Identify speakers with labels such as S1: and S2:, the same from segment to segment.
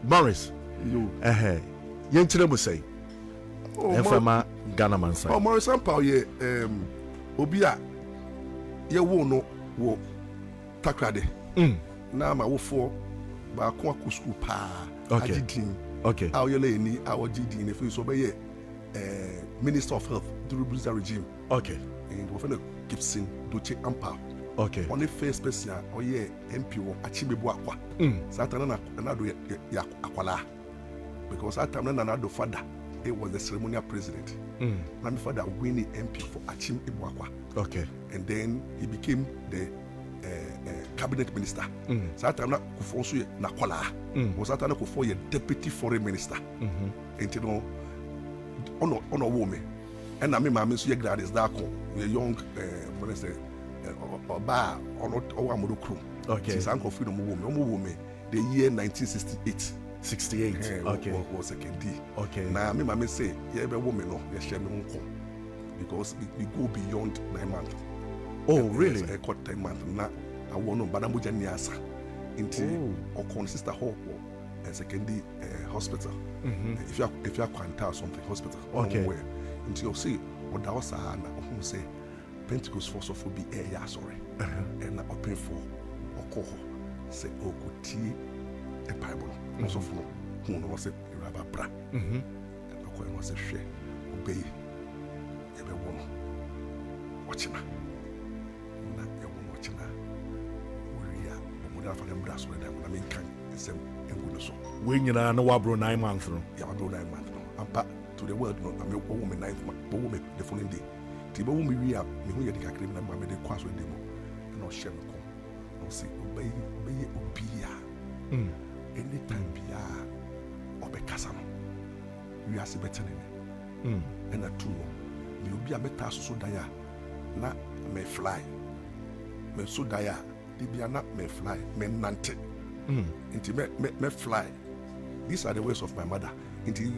S1: Morris.
S2: You.
S1: Yenchire mo say. Efama Ghana man say.
S2: Oh, Morris Ampao ye obia ye wo no wo takrade. Na ma wo for ba ko akọ school pa.
S1: Okay.
S2: Agidin.
S1: Okay.
S2: How you lay ni our GD if you so be Minister of Health during the regime.
S1: Okay.
S2: And we find Gibson Doche Ampao.
S1: Okay.
S2: On the first person or ye MP wo Achimebo akwa. Satana na do ya akwala. Because that time na do father it was the ceremonial president. Na my father winning MP for Achimebo akwa.
S1: Okay.
S2: And then he became the cabinet minister. So that time na Kufonso ye na kwala. Was that time Kufo ye deputy foreign minister. And you know ono woman. And I mean my so ye grad is that a young what I say Oba or Amodo Krum.
S1: Okay.
S2: His uncle freedom woman. The year 1968.
S1: 68. Okay.
S2: Was second D.
S1: Okay.
S2: Now me mama say, yeah, be woman no, yeah, share me uncle. Because we go beyond 9 months.
S1: Oh, really?
S2: A quarter 10 months. Now I want no Banamuja Niasa into or sister hall and second D hospital. If you are quanta or something hospital.
S1: Okay.
S2: Until you see what that was say Pentecost force of be air sorry. And open for or call say oh good tea a Bible. Also for who knows it rabba bra. And the coin was a share obey every one watching. Not everyone watching. We are the for them brass with them. I mean, can same and good so.
S1: When you know wabro 9 months no.
S2: Yeah, wabro 9 months no. And back to the world no. I mean, woman 9 months. Woman the following day. Tiba woman we are me who you the academy na me the class with them. No share me come. No say obey obia. Anytime bia obekasa no. We are better than and a two no. Me obia beta so daya na me fly. Me so daya they be not me fly, me nante. Inti me fly. These are the ways of my mother. Inti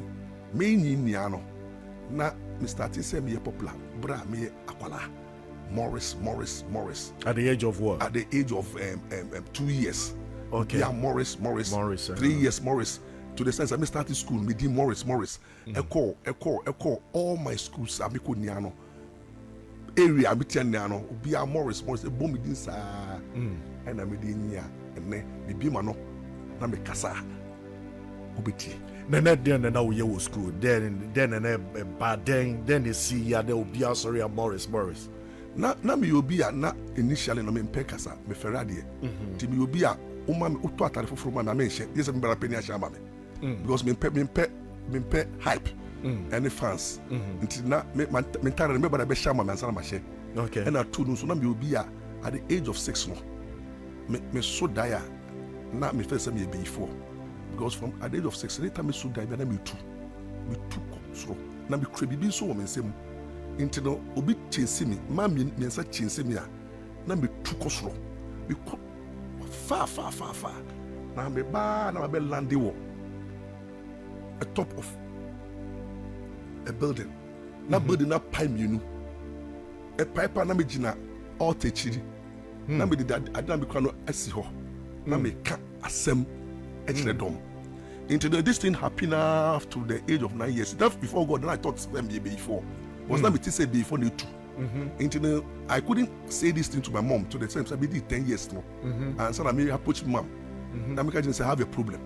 S2: me niano na me start say me popular. Bra me akwala. Morris.
S1: At the age of what?
S2: At the age of 2 years.
S1: Okay.
S2: Yeah, Morris. 3 years Morris. To the sense I me started school, me di Morris. Echo. All my schools are me ko niano. Area I be niano. Be a Morris. A bomb din sa. And I made in here and then the bimano na me kasa obeti.
S1: Then now we was school. Then bad then they see ya they will be sorry Morris.
S2: Na me obi a na initially no me mpe kasa me ferade. Ti me obi a o ma me oto atare foforo ma na me hye. Yes me bra peni ahia ma me. Because me mpe hype and fans. Nti na me tare me bra be hia ma me ansa na ma hye.
S1: Okay.
S2: And at two no so na me obi a at the age of 6 no. Me so die na me first me be before because from at the age of 6 later me so die na me two so na me kre bibi so wo me nsem nti no obi chensi me ma me nsa chensi me a na me two kosoro me ko fa na me ba na be landi wo a top of a building na building na pipe you a pipe na me gina all techiri na me did adna me kwano asi ho na me ka asem ekire dom into this thing happened after the age of 9 years. That's before God. Then I thought them before was not me to say before they two into I couldn't say this thing to my mom to the same I did 10 years now and so I may approach mom na me can say I have a problem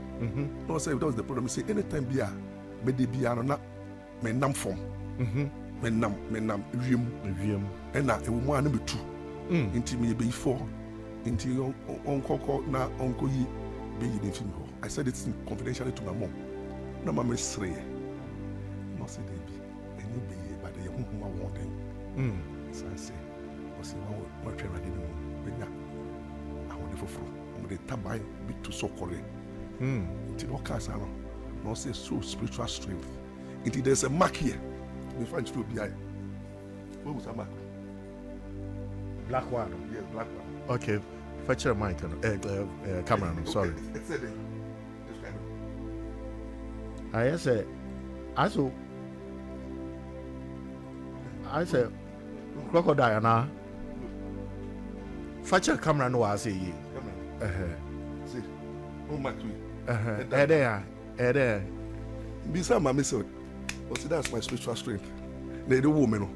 S2: no say that was the problem say anytime bia me dey bia no na me nam form me nam wiem and na e wo mu an be two into me before into on na onko yi be yi dey film. I said it confidentially to my mom. No mama is sre. No say they be and you be but they who want them. So I say, I say what train I didn't know. I want the for the tabai be to so correct. It all cast out. No say so spiritual strength. It there's a mark here. We find to be I. What was a mark?
S1: Black one.
S2: Yes, black one.
S1: Okay. Fetch your mic camera. Sorry. I said crocodile na fetch your camera no I say ye.
S2: See. Oh my Bisa my message. But that's my spiritual strength. They the woman.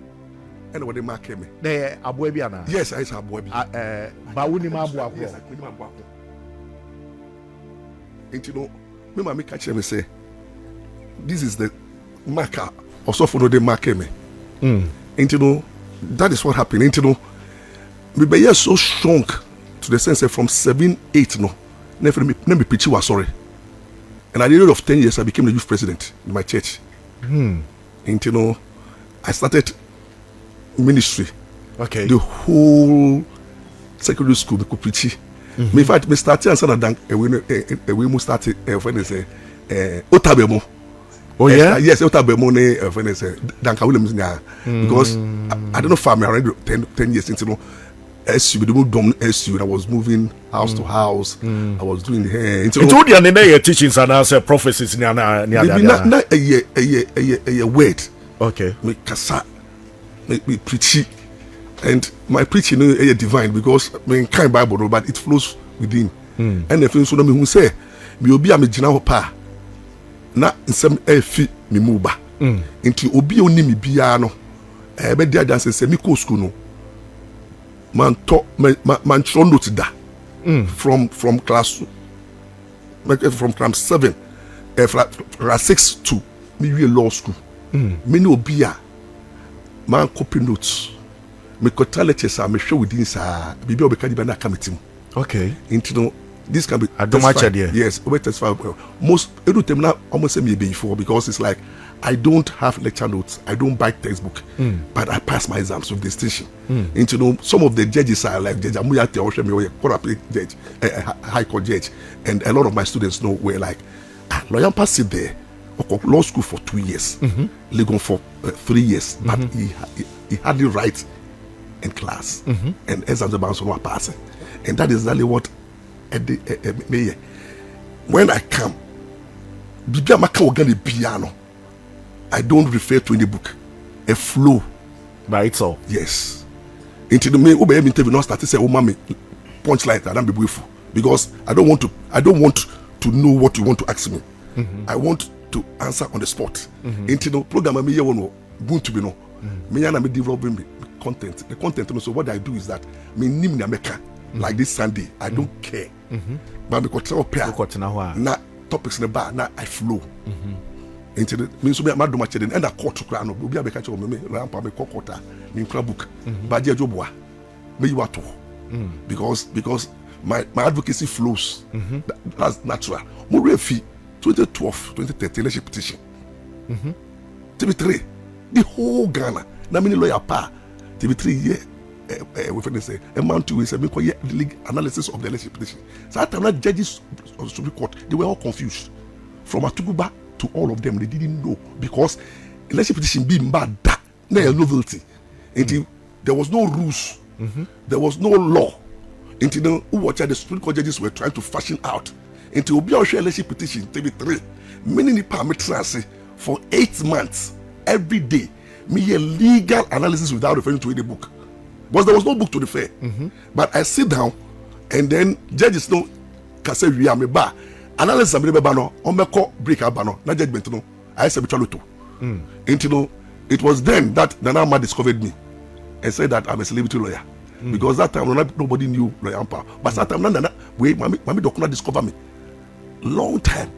S2: And what they mark me.
S1: They abuebiana.
S2: Yes, I say abuebi.
S1: Bawuni mabuako.
S2: Yes, I could mabuako. And you know, me mama catch me say, this is the marker. Also for the mark me. And you know, that is what happened. And you know, me be so strong to the sense that from 7, 8 no, never me preach was sorry. And at the age of 10 years, I became the youth president in my church. And you know, I started ministry.
S1: Okay.
S2: The whole secondary school, me could preach. In fact, me started and said we must start when they say Otabemo.
S1: Oh yeah.
S2: Yes, Otabemo ne when they say Danka Williams now because I don't know family already 10 years into, you know. SU, we don't SU. I was moving house to house. I was doing hair.
S1: It's all the teachings and answer prophecies.
S2: Not a word.
S1: Okay.
S2: Me kasa, me preachy, and my preaching is divine because me kind Bible, but it flows within. And if you so me who say, me obi am gina pa, na nsem efi me muba. Inti obi oni me bia no, be dia dance say me ko school no. Man try note that from class 7 class 6 to me law school. Me no be a man copy notes. Me ko lectures me show within sa bibi obeka di na committee.
S1: Okay.
S2: Into no this can be
S1: I don't much idea.
S2: Yes, wait most every time now almost say me before because it's like I don't have lecture notes. I don't buy textbook, but I pass my exams with distinction. And you know, some of the judges are like Judge Amuya Teoshe, judge, High Court judge, and a lot of my students know were like, lawyer passed it there, law school for 2 years, legal for 3 years, but he had the right in class, and exams about so passing, and that is exactly what when I come, piano. I don't refer to any book. A flow.
S1: By itself.
S2: Yes. Into the me obey interview not start to say, oh mommy, punch like that, be beautiful. Because I don't want to know what you want to ask me. I want to answer on the spot. Into the program me going to be no. Me and I developing content. The content, so what I do is that me nim na meka like this Sunday. I don't care. But me ko tell pair. Na topics in the bar, na I flow. Into the means to be a mad much and a court to crown will be a catch of me, rampa me cockota, in club book, but dear Joboa, me you are to because my advocacy flows. That's natural. More fee 2012, 2013 election petition. TV3, the whole Ghana, na many lawyer pa TV3 year with say a month to is a league analysis of the election petition. So at time judges of the Supreme Court, they were all confused from Atuguba to all of them. They didn't know because election petition being bad, no novelty. There was no rules, there was no law. Until the Supreme Court judges were trying to fashion out. Until Obi election petition TV3, many parameters for 8 months every day. Me a legal analysis without referring to any book, because there was no book to refer. But I sit down, and then judges know kase we me ba. Analysis am be no on me call break up no na judgment no I say between two. It was then that Nana discovered me and said that I'm a celebrity lawyer. Because that time nobody knew lawyer Ampa. But that time Nana we mami dokuna discover me long time.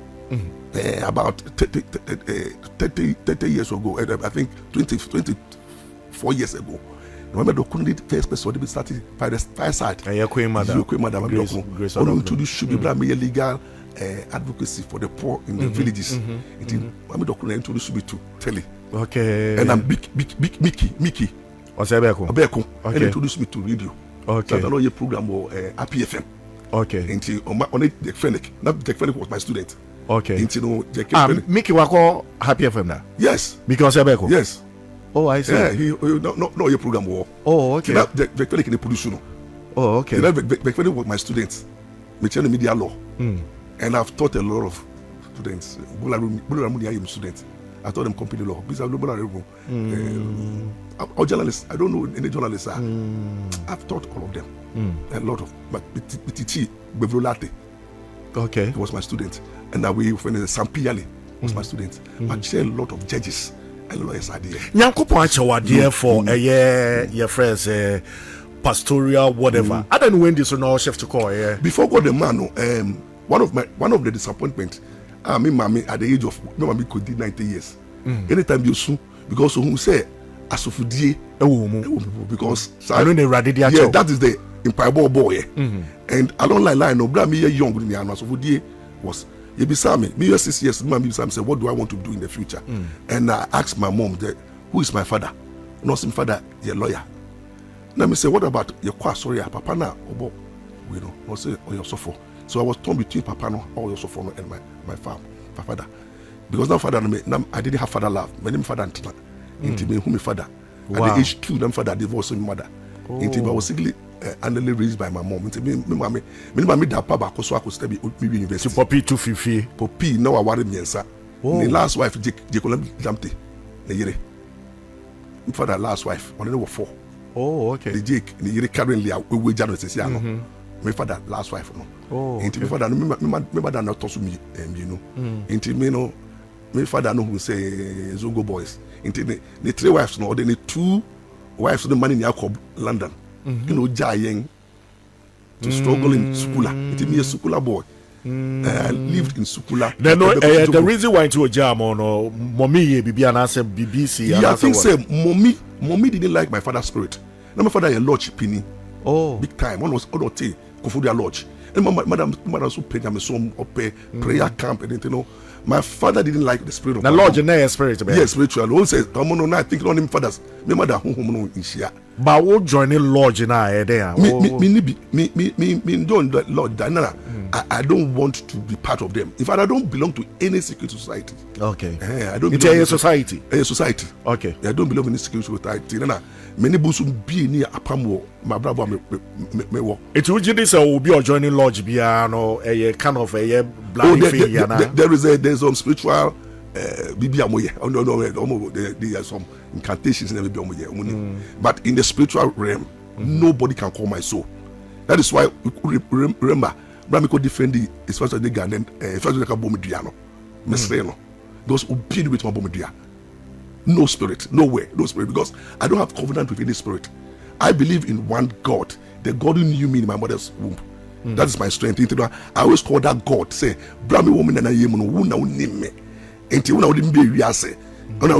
S2: About 30 years ago, I think 24 years ago. Remember the Kundi first person to started by the fireside.
S1: And your queen madam.
S2: Grace introduce should be legal advocacy for the poor in the villages. Mami Dokuna introduced me to Telly.
S1: Okay.
S2: And I'm Mickey.
S1: Osebeko.
S2: Abeko. And introduced me to radio.
S1: Okay.
S2: So I know your program or APFM.
S1: Okay.
S2: Until on the Fennick. Not Jack Fennick was my student.
S1: Okay.
S2: Until
S1: Mickey Wako Happy FM now.
S2: Yes.
S1: Mickey Osebeko.
S2: Yes.
S1: Oh, I see.
S2: Yeah, no, your program war.
S1: Oh, okay.
S2: Jack Fennick in the production.
S1: Oh, okay.
S2: Jack Fennick was my student. Me channel media law. And I've taught a lot of students. Bularamuni students. I taught them company law. Or journalists. I don't know any journalists are. I've taught all of them. A lot of but BTT Bevrolate.
S1: Okay.
S2: He was my student. And that we when Sampi Yale was my student. But share a lot of judges and lawyers are there.
S1: Nyankopo achewa for your friends pastoral whatever. I don't know when this no chef to call
S2: Before God the man, one of the disappointment, me mommy at the age of me mommy could did 90 years. Anytime you soon because who say asofudie because
S1: I know they ready there.
S2: Yeah, that is the imparable boy. And I don't like no bra me young with me and asofudie was you be me 6 years me say what do I want to do in the future? And I asked my mom that who is my father? No, some father, your lawyer. Now me say, what about your sorry, papa na obo? We know, no say or your suffer. So I was torn between papa no or your suffer and my father. Because now father I didn't have father love. My name father into me who my father. Wow. At the age 2, my father divorced my mother. Into me I was simply annually raised by my mom. Into me mommy da papa so I could study university.
S1: To Poppy 250.
S2: Poppy now I worry me answer. The last wife Jacob Jamte. My father last wife only were 4.
S1: Oh, okay.
S2: The Jake, the currently we January says, no. My father last wife, no.
S1: Oh,
S2: into my father, remember that not to me, you know. Into me, no. My father, no, who say Zongo boys. Into the 3 wives, no, then the 2 wives, the man in Jacob, London. You know, Jayeng to struggle in Sukula. Into me, a Sukula boy. I lived in Sukula.
S1: The reason why into a jam on mommy, BBC.
S2: Yeah, I think say mommy didn't like my father's spirit. Now my father a lodge penny.
S1: Oh,
S2: big time. One was Odote, Kofudia Lodge. And madam so paid me some prayer camp and you know. My father didn't like the spirit of
S1: the Lord and spirit.
S2: Yes, spiritual. One says, come on, I think on him fathers. My mother who in Shia.
S1: But what joining Lodge in there?
S2: Me don't Lord Diana. I don't want to be part of them. In fact, I don't belong to any secret society.
S1: Okay.
S2: I don't
S1: belong to society.
S2: A society.
S1: Okay.
S2: I don't belong in any secret society. Many busum be near Apamo, my brother me walk.
S1: It would this will be joining Lodge piano, a kind of a blind
S2: there's some spiritual there are some incantations in but in the spiritual realm, nobody can call my soul. That is why remember, Bramiko defend the especially the garden, especially the Bomidiano, Mesreno. Those who beat with my Bomidia. No spirit, nowhere, no spirit, because I don't have covenant with any spirit. I believe in one God, the God who knew me in my mother's womb. That is my strength. I always call that God, say, Brahmi woman and I am who now name me. Until when I wouldn't be Riase. Now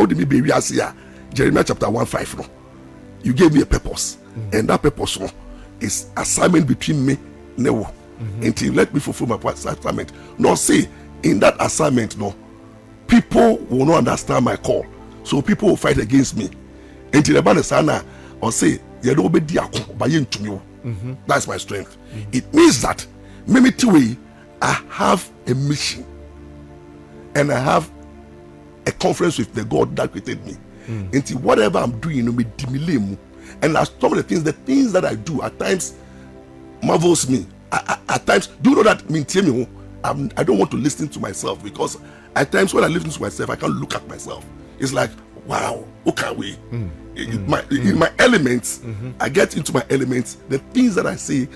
S2: wouldn't be Riase. Jeremiah chapter 1:5. No. You gave me a purpose, and that purpose is assignment between me and you. Until let me fulfill my assignment. No, say, in that assignment, no. People will not understand my call, so people will fight against me. Until the band sana or say, "You don't be diako by to me." That's my strength. It means that maybe two I have a mission, and I have a conference with the God that created me. Until whatever I'm doing, me dimilemu, and as some of the things that I do at times marvels me. At times, do you know that me? I don't want to listen to myself because at times when I listen to myself, I can't look at myself. It's like, wow, okay, we. In my elements, I get into my elements. The things that I say,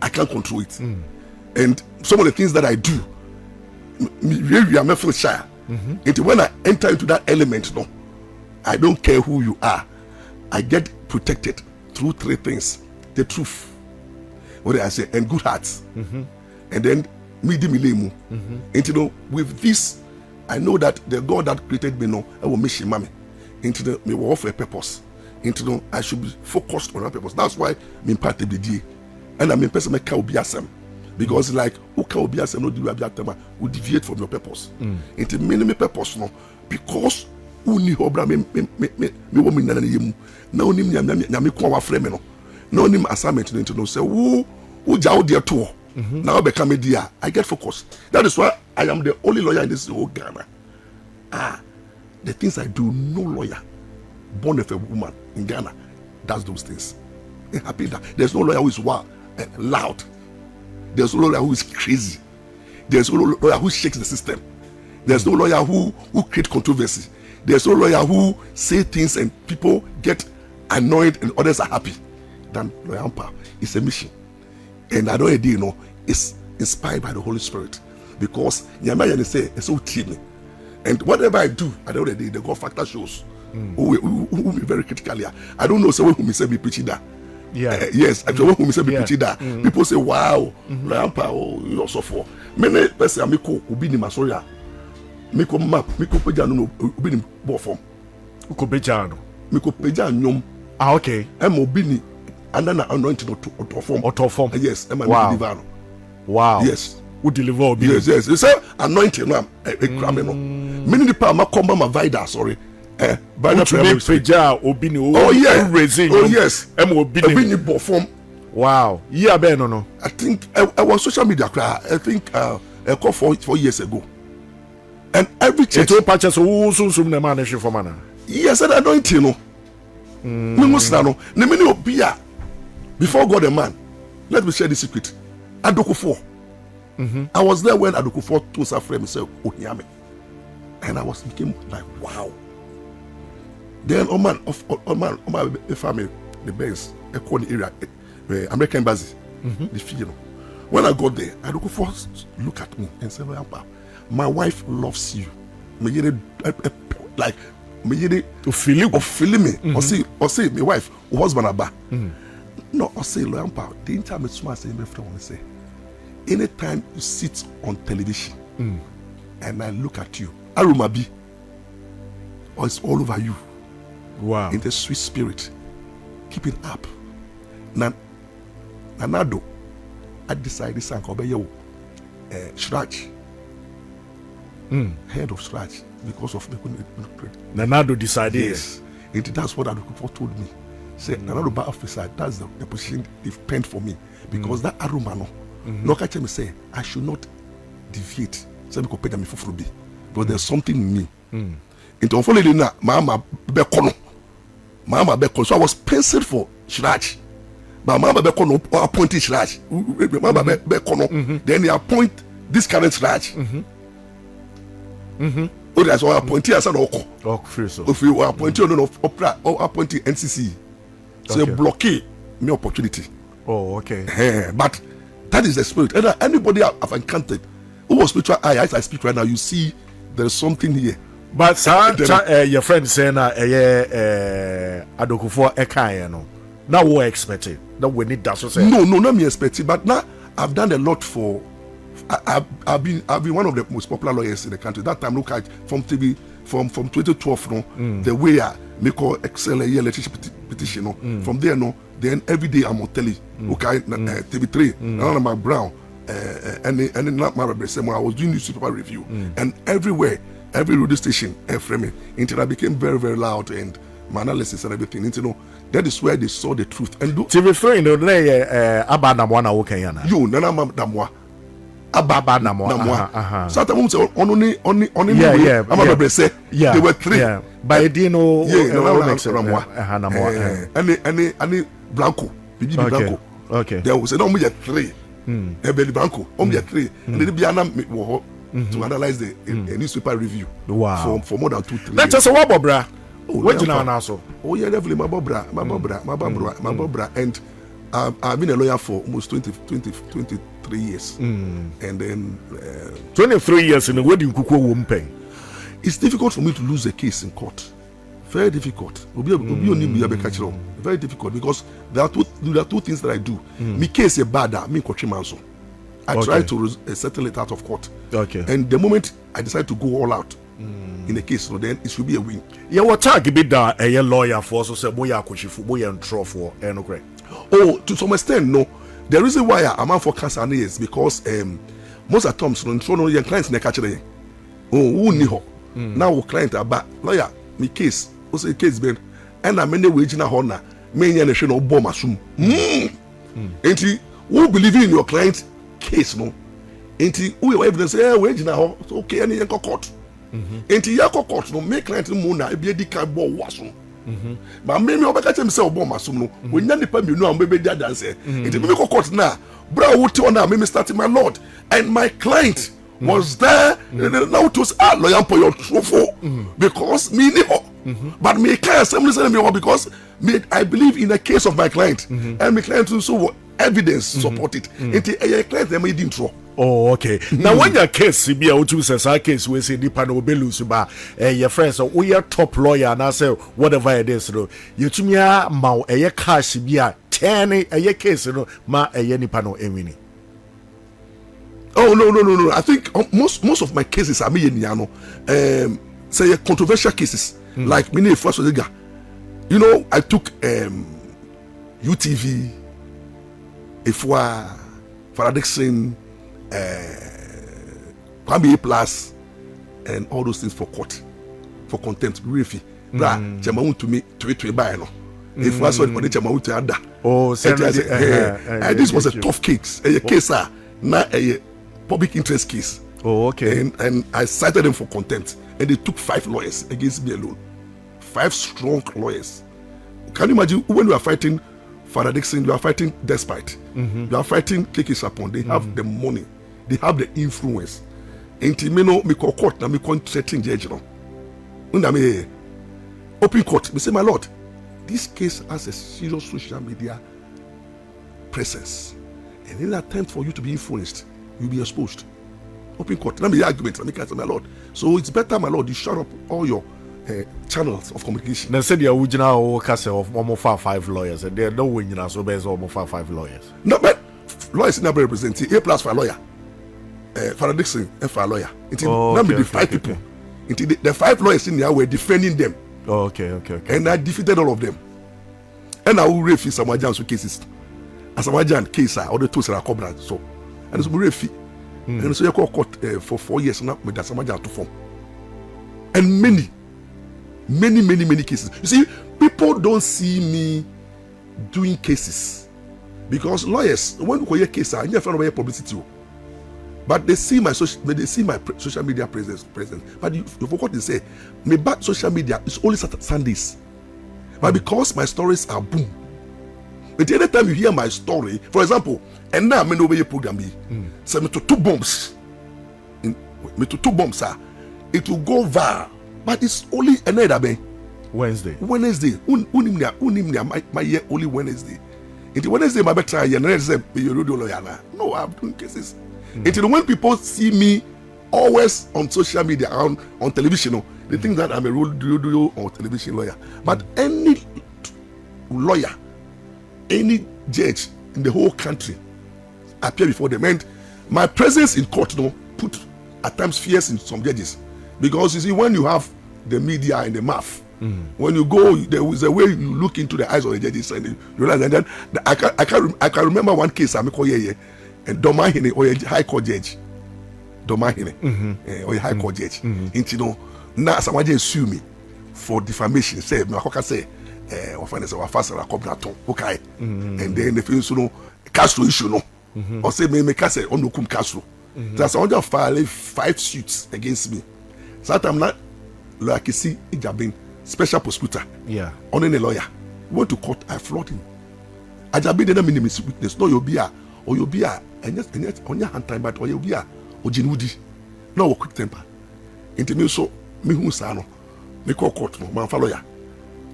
S2: I can't control it. And some of the things that I do, really, I may feel shy. Until when I enter into that element, no, I don't care who you are. I get protected through 3 things: the truth, what did I say, and good hearts, and then milemu. And you know, with this, I know that the God that created me, no, I will miss him, mommy. Into the me will offer a purpose. Into the I should be focused on that purpose. That's why me part of the day, and I mean, person make can be asem because like who can be asem no do abi will deviate from your purpose. Into me purpose no because uni obra me wo me nana yemu na onim nyame ko wa frame no na onim assignment no into no say wo jaw there to now become a dear. I get focused. That is why I am the only lawyer in this whole Ghana. The things I do, no lawyer born of a woman in Ghana does those things. I'm happy that there's no lawyer who is loud. There's no lawyer who is crazy. There's no lawyer who shakes the system. There's no lawyer who creates controversy. There's no lawyer who say things and people get annoyed and others are happy. Than lawyer Ampa. It's a mission. And I don't know, is inspired by the Holy Spirit, because Nyamaya say it's so team, and whatever I do at the end of the day, the God factor shows. Who be very critically. I don't know someone who say be preaching that.
S1: Yeah.
S2: Yes, I don't who say be preaching that. People say, wow, Lampa, you also for many person amiko ubi ni masoya. Miko map, miko peja no ubi ni bo form.
S1: Uko peja no.
S2: Miko peja nyom.
S1: Ah, okay.
S2: Em obi ni andana anointing to form.
S1: Auto form.
S2: Yes, em
S1: wow.
S2: Wow. Yes.
S1: Who deliver obi?
S2: Yes. You say anointing no krame no. Many the pa ma komba ma vida sorry. By the
S1: peja obi ni raising.
S2: Oh yes.
S1: Em obi
S2: ni bo form.
S1: Wow. Yeah, ben no.
S2: I think I was social media cry. I think a call 4 years ago. And every church.
S1: It patches who soon the man for mana.
S2: Yes, I don't know. Me must know. Ne many obia before God a man. Let me share the secret. Otumfour. I was there when Otumfour told his friend himself, Ohiame. And I became like, wow. Then my family, the base, a corner area, American embassy, the field. When I got there, Otumfour look at me and said, my wife loves you. Like me
S1: to feel
S2: me. Or say my wife, husband aba. No, or say Lampa, the entire smart say, anytime you sit on television and I look at you, Arumabi, or it's all over you.
S1: Wow.
S2: In the sweet spirit. Keep it up. Nanado, I decided to obey Shraj. Head of Shraj, because of the
S1: Nanado decided.
S2: Yes. That's what Otumfour told me. Say, Nanado bar officer, that's the position they've penned for me. Because that aroma no catch me say, I should not deviate. So because pay me for fruit. But there's something in me. Into unfolding na Mama Bekono. Mama Bekono. So I was penciled for Shraj. But Mama Bekono appointed Shraj. Mama Bekono. Then he appoint this current Shraj. Oh, that's why I appointed as an Oko. If you appointed or appointed NCC, so blockade me opportunity.
S1: Oh, okay.
S2: But that is the spirit. And anybody I've encountered who was spiritual eye, as I speak right now, you see there is something here.
S1: But your friend saying Otumfour Ekaya no. Now we expecting that we need that so say.
S2: No, not me expecting. But now I've done a lot for. I've been one of the most popular lawyers in the country. That time, look at from 2012, no, the way I make excel a year petition, no. From there, no, then every day I'm on telly. Okay, TV3, Nana Brown, and not my representative. I was doing newspaper review, and everywhere, every radio station, framing until I became very, very loud and my analysis and everything. You know, that is where they saw the truth. And
S1: TV3, no, Abba Namwana Okayana.
S2: You, Nana Damwa.
S1: Ababa Namwa.
S2: So that means only
S1: yeah,
S2: there were 3.
S1: Yeah. By Dino,
S2: any Blanco, Blanco.
S1: Okay.
S2: There was only 3. Ebeli Blanco, only 3. And then Biana to analyze the newspaper review.
S1: Wow.
S2: For more than 2-3 years.
S1: That's just a wobble, what you know now?
S2: Oh yeah, definitely my bobra. And I've been a lawyer for almost 23 years. And then
S1: 23 years in the wedding kuku wumpeng.
S2: It's difficult for me to lose a case in court. Very difficult. Very difficult because there are two things that I do. Me case is bad, me manso. I try to settle it out of court.
S1: Okay.
S2: And the moment I decide to go all out in the case, so then it should be a win.
S1: Yeah, what tag be that a lawyer for so say boya kushifu boya and tro for no great.
S2: Oh, to some extent, no. The reason why I'm out for cancer is because most of the times, no your clients ne catch them. Oh, who ni ho? Now client about lawyer, me case, also case ben, and I'm in the wage na hona. Me nya ne hwe no bomb asum. Enti, who believe in your client case no? Enti, who your evidence say wage na ho? Okay, any court. Enti ya court no make client mo na e bi edi kan bo wasum. But me obeka tell me say obo masum no when nya nipa me no am be dia dance it me court na bra wo ti on na me starting my lord and my client was there now to say lawyer for your trufo because me ni but me can't say me because me I believe in the case of my client and my client so evidence support it. It client them didn't draw.
S1: Oh, okay. Now, when your case be a case we say the panel be lose ba your friends so we are top lawyer and I say whatever it is no you to me ma a cash be a 10 a case no ma a ni panel emini.
S2: Oh no. I think most of my cases are me say controversial cases like many first you know, I took UTV, Ifwa, Faradixin, Kwame Plus, and all those things for court, for contempt, briefly. Chamaun to me to buy no. If I saw the Chamaun to Ada.
S1: Oh,
S2: this was a tough case, a case, not a public interest case.
S1: Oh, okay.
S2: And I cited them for contempt, and they took 5 lawyers against me alone. 5 strong lawyers. Can you imagine when you are fighting Father Dixon, you are fighting Despite. You are fighting Kiki Sapon. They have the money, they have the influence. And me call court, me threatening judge. Open court. Me say, my lord, this case has a serious social media presence. And any attempt for you to be influenced, you'll be exposed. Open court. Let me argument. Let me say, my lord. So it's better, my lord, you shut up all your channels of communication.
S1: They said the original case of almost 5 lawyers, and they're no winning, so there's almost 5 lawyers.
S2: No, but lawyers never represent A plus for a lawyer, Father Dixon and for a lawyer. The 5 people. The 5 lawyers in there were defending them.
S1: Oh, okay.
S2: And I defeated all of them. And I will refuse some Samajan's cases. As Samajan case, all the 2 are covered. So, and it's refuse. And so you call court for 4 years now with that Samajan to form. And many cases. You see, people don't see me doing cases because lawyers, when we hear cases, I never find publicity. But they see my social media presence. But you forgot to say, my bad social media is only Sundays. But because my stories are boom, but the other time you hear my story, for example, and now I know where your program be, so me to 2 bombs, it will go viral. But it's only another day.
S1: Wednesday.
S2: My year only Wednesday. Until Wednesday, my better year. No, I'm doing cases. Until when people see me always on social media, on television, they think that I'm a radio or television lawyer. But any lawyer, any judge in the whole country appear before them. And my presence in court, put at times fears in some judges. Because you see, when you have the media and the mouth, when you go, there is a way you look into the eyes of the judges and you realize. And then I can remember one case I call and Domahine or a high court judge, Domahine or a high court judge. Now someone sue me for defamation. Say, no, I can say, offenders or faster a cobra okay, and then the things Castro issue or say me say on no Castro. That's under file 5 suits against me. So I'm not like you see Ijabin, special prosecutor.
S1: Yeah.
S2: On any lawyer. Went to court, I floored him. Ijabin didn't mean his weakness. No, you'll be and yet on your hand time, but or you'll be or Jinwoody. No quick temper. Into me so me who sano. Me call court no man lawyer.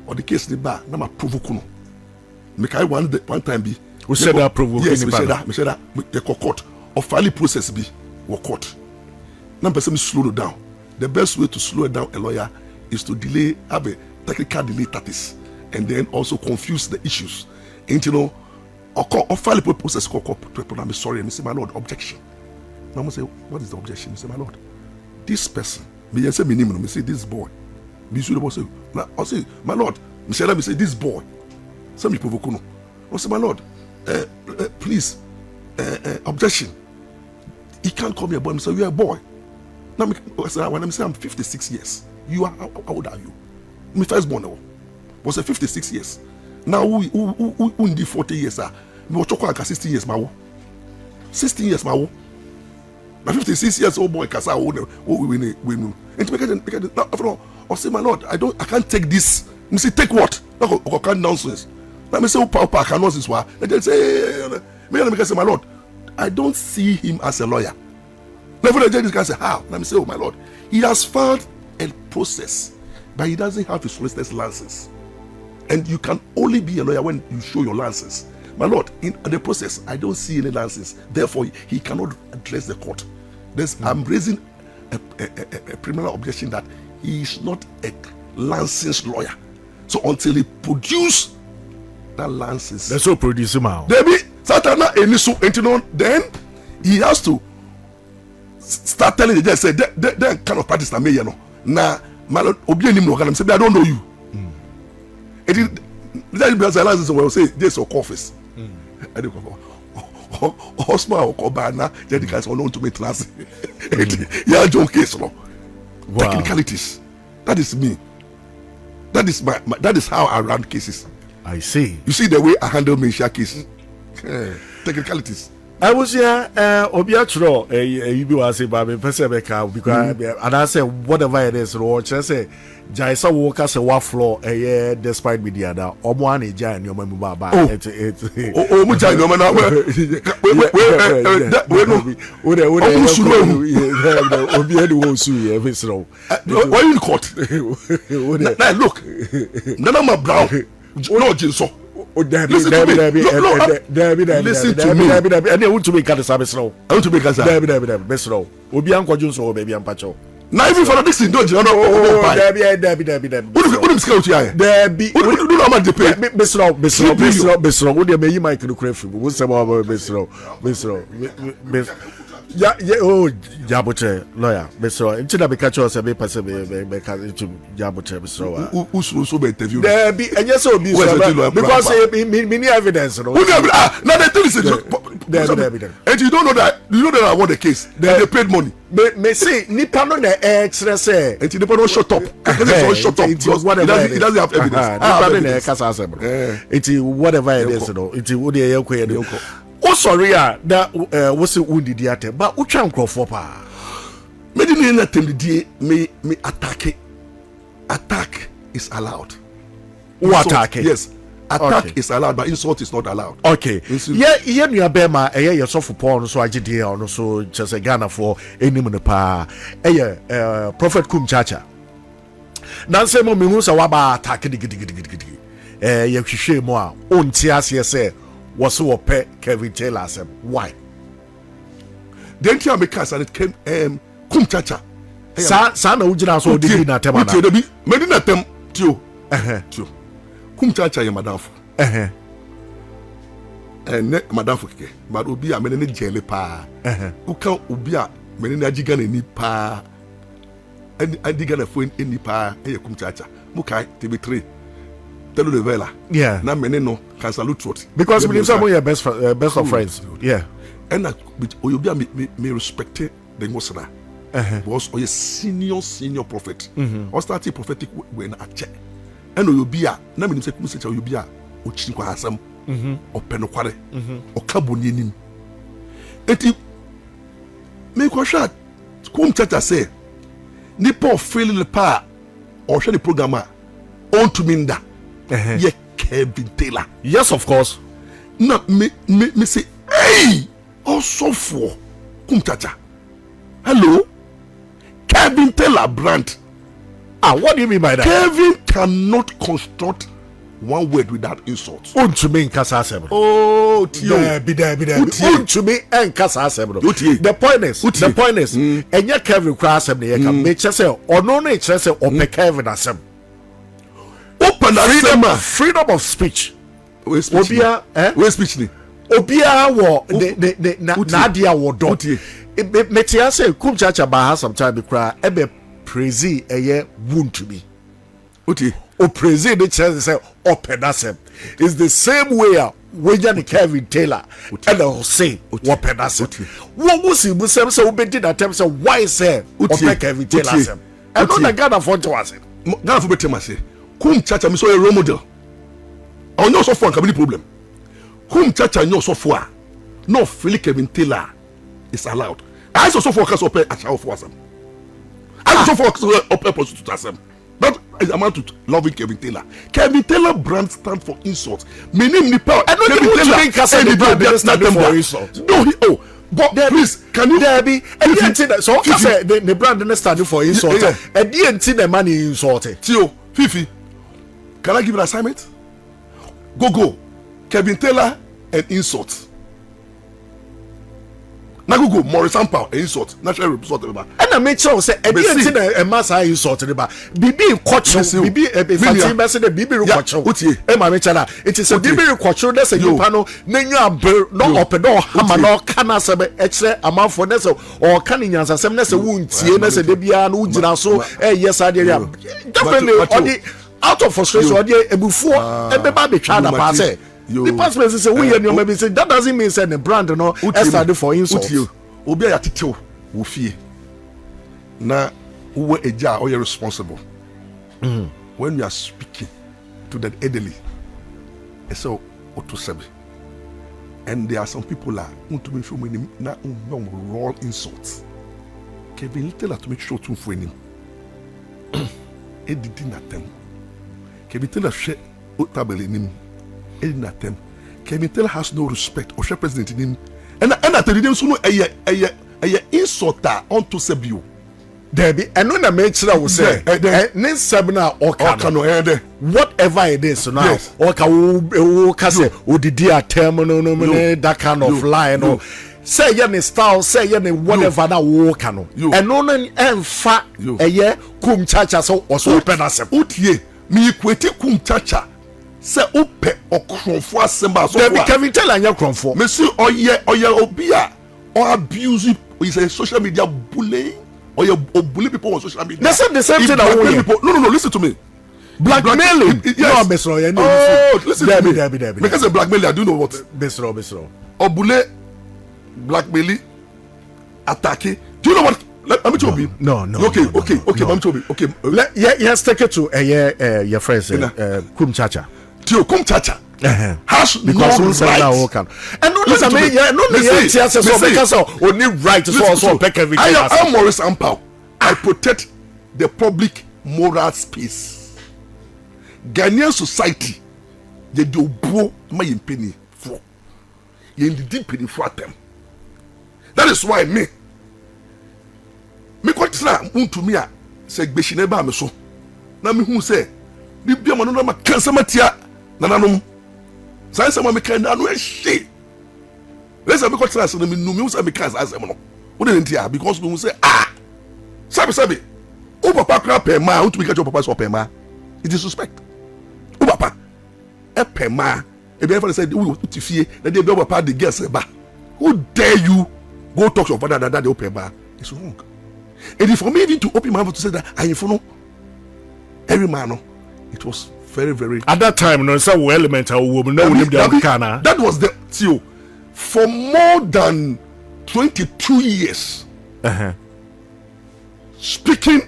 S2: Or the case the bar, na ma provoke no. Me kai one time be.
S1: Who said that provoke?
S2: Yes, me said that. The court or filing process be or court. Now person slow it down. The best way to slow down a lawyer is to have a technical delay tactics, and then also confuse the issues. And or file a process called I'm sorry, and say, my lord, objection. Now I say, what is the objection? Say, my lord, this person, me say, me say this boy. Me say, I say, my lord, me say this boy. Some people provoke no. I say, my lord, please, objection. He can't call me a boy. I say, you're a boy. Now, when I say I'm 56 years, you are how old are you? My firstborn was 56 years. Now who in the 40 years are? Me watch like 16 years ma 16 years ma my 56 years old boy kasa we know. And now I say, my lord, I can't take this. Me say, take what? I can't nonsense. Now me say, I can't nonsense why? And then say, me say, my lord, I don't see him as a lawyer. Never the judge can say, how? Let me say, oh my lord, he has filed a process, but he doesn't have his solicitor's license. And you can only be a lawyer when you show your license. My Lord, in the process, I don't see any license. Therefore, he cannot address the court. I'm raising a criminal objection that he is not a licensed lawyer. So until he produce that license,
S1: that's so produce him out.
S2: Then he has to start telling the judge, say, that kind of practice I may, now, my Lord, I don't know you. It is the license will say, this or office. Osman or Kobana, Jedica is unknown to me class. Yeah, John case law. Technicalities. That is me. That is how I run cases.
S1: I see.
S2: You see the way I handle Misha cases. Technicalities.
S1: I was here, Obiatro, you was a baby, because and I said, whatever it is, Lord, I say, Jaisa walk as a war floor, despite me the other, or one a giant, your mamma baba. Oh, Mucha, no man, why in court? Look, none of my brown, no, Jinso. Listen to me. I want to make a service now. I want to make a service. Obi Uncle Jones or baby and Pacho. Now, even for this, don't you know? What is going to be? What do not pay? Miss Row, would you be my crave? What's about Miss Row? Yeah, oh, Jabote, lawyer, Miss Row. Until I catch us a bit passive, Jabote, Miss Row. Who's so bad? There be, and yes, so be because many evidence. Now the thing is, and you don't know that, I want the case. They paid money. May say, Nippon on the extra say, and Nippon don't shut up. Shut up. It doesn't have evidence. It's whatever it is, it's what oh, sorry, that was a wounded theater, but what can go for pa? Medina me attack it. Attack is allowed. What attack? Yes, attack is allowed, but insult is not allowed. Okay. Yeah, you are Bema, a soft porn, so I did here, or so just a Ghana for any pa. Prophet Kum Chacha. Nancy Momimusa Waba attack it. You shame more. On Tias, yes, was so pay Kevin Taylor said why then tell me case and it came Kum Chacha sana ujina so dey na tema na me dey na tem tio Kum Chacha ya madam fo ne madam fo keke but obi a me ne jele pa uka obi a me ne agiga na ni pa adiga na fo ni pa Kum Chacha mukai TB3 tell the vela. Yeah. Na mene no can salute truth. Because we believe some of your best of friends. Yeah. And that Oyobia me respect the Mosra. Was a senior prophet. Or starting prophetic when I check. And Oyobia, na me say kumse cha Oyobia o chinkwa hasam. O penokware. O kaboni nim. Eti me kwa sha Kum Chacha say ni po feel le pa or share the programmer on to minda. Yeah, Kevin Taylor. Yes, of course. No, me say, hey, also for Kum Chacha. Hello, Kevin Taylor brand. What do you mean by that? Kevin cannot construct one word without insult. To me, Nkasa. Oh, be there. To me, and Nkasa. The point is, and yet Kevin cross him. They can make say, or no nature say, or make Kevin asem. Open freedom of speech. Obia, where speech ni? Obia wo the Nadia wo dot. Metia say Kum Chacha ba has some time be cry. Ebe praise eye wound to me. Oti o praise the chance say open asem. It's the same way when you Kevin Taylor and I say open asem. What was he musem say obedi that time say why say open Kevin Taylor asem. And not Ghana for to us. Ghana for betem say Kum Chacha me so a role model. I know so for can be problem. Kum Chacha no so for. No Philip Kevin Taylor is allowed. I so for cause open a show for some. I so for open prostitute asem. That is amount to loving Kevin Taylor. Kevin Taylor brand stand for insult. Me name ni power. Kevin Taylor brand stand for insult. No, but please, can you there be so say the brand stand for insult. And the money insulted. Tio, Fifi. Can I give an assignment? Go. Kevin Taylor
S2: an insult. Nagugo Morris Sampa insult. Natural insult.
S1: And I make sure say a massa insult. Bibi kwacho. Bibi fancy message. Bibi kwacho. Emma Michela. It is a Bibi kwacho. That's a pano. Nenya no open door. Hammer no kana sebe extra amount for this or canyons and some nessa wound. Nessa debia no jinaso. Yes, I did. Definitely out of frustration. Before everybody tried to pass it. The passport is a we and you maybe say that doesn't mean say the brand no started for insult.
S2: Obi ya tete wo fie. Na wo eja or you responsible. When you are speaking to the elderly, so Otumfour. And there are some people that want to make sure we na raw insults. Kevin tell her to make sure Otumfour him. It didn't attempt. Kevin tell her share Otabel him. Kevin Taylor has no respect or share president in him. And I tell you, so no a insulter onto Sebio.
S1: Debbie, and when I made sure I will say, Nin Sabina or Cano, whatever it is now, or Case, or the dear terminal, that kind of line, or say any style, say any whatever that walk cano. And only and fat a year, cum chacha so or so penasem.
S2: Utie, me quete cum chacha. Say ope okronfo asema so
S1: David Kevin tell anya okronfo
S2: monsieur oye obia or abuse is a social media bullying or you bully people on social media.
S1: That's the same thing that
S2: people. No, listen to me.
S1: Blackmailing.
S2: Yes. Listen to me.
S1: Debbie.
S2: Because of blackmailing, I do know what.
S1: Besro.
S2: Or bully, blackmailing, attacking. Do you know what? Let me tell you.
S1: No.
S2: Okay. Let me tell you. Okay.
S1: Yes, take it to your friends, Kum Chacha.
S2: Tio Kum Chacha. Has
S1: because
S2: no right.
S1: And no, listen to me. Because only right to so back everything.
S2: I am Morris Ampao. I protect the public moral space. Ghanaian society, they do bro my penny for. You in the deep penny for them. That is why me quite to me say beshineba me so. Na me hu say bi bia mo no ma kansa matia na nanom. Sai sama me kan na no ehye. Let's have me quite say me no me say me kan asem no. Wo dey ntia because we say sabi o papa kra pe ma o to be catch your papa so pe ma. It is suspect. O papa e pe ma e be ever say we to fie na dey be papa the girl say ba. Who dare you go talk to your father that they open bar? It's wrong. And if for me even to open my mouth to say that I follow every man, it was very, very.
S1: At that time, no, so elemental woman, no,
S2: that was the CEO for more than 22 years. Speaking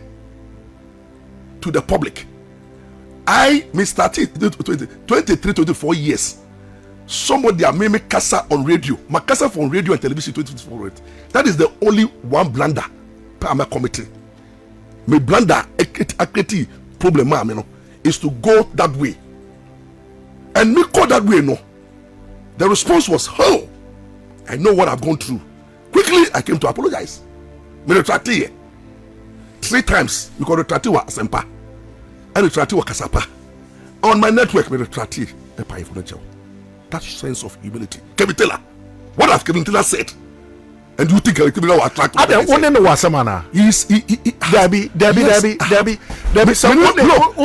S2: to the public. I started 23, 24 years. Somebody made me casa on radio. My casa from radio and television 24. That is the only one blunder per my committee. My blunder, a problem, you know, is to go that way. And me go that way, no. The response was, oh, I know what I've gone through. Quickly, I came to apologize. Me retract here 3 times because retract wa sempa. I retract wa kasapa. On my network, me retract here. That sense of humility. Kevin Taylor, what has Kevin Taylor said? And you think Kevin Taylor will attract?
S1: I don't want to know what someone. Debbie. So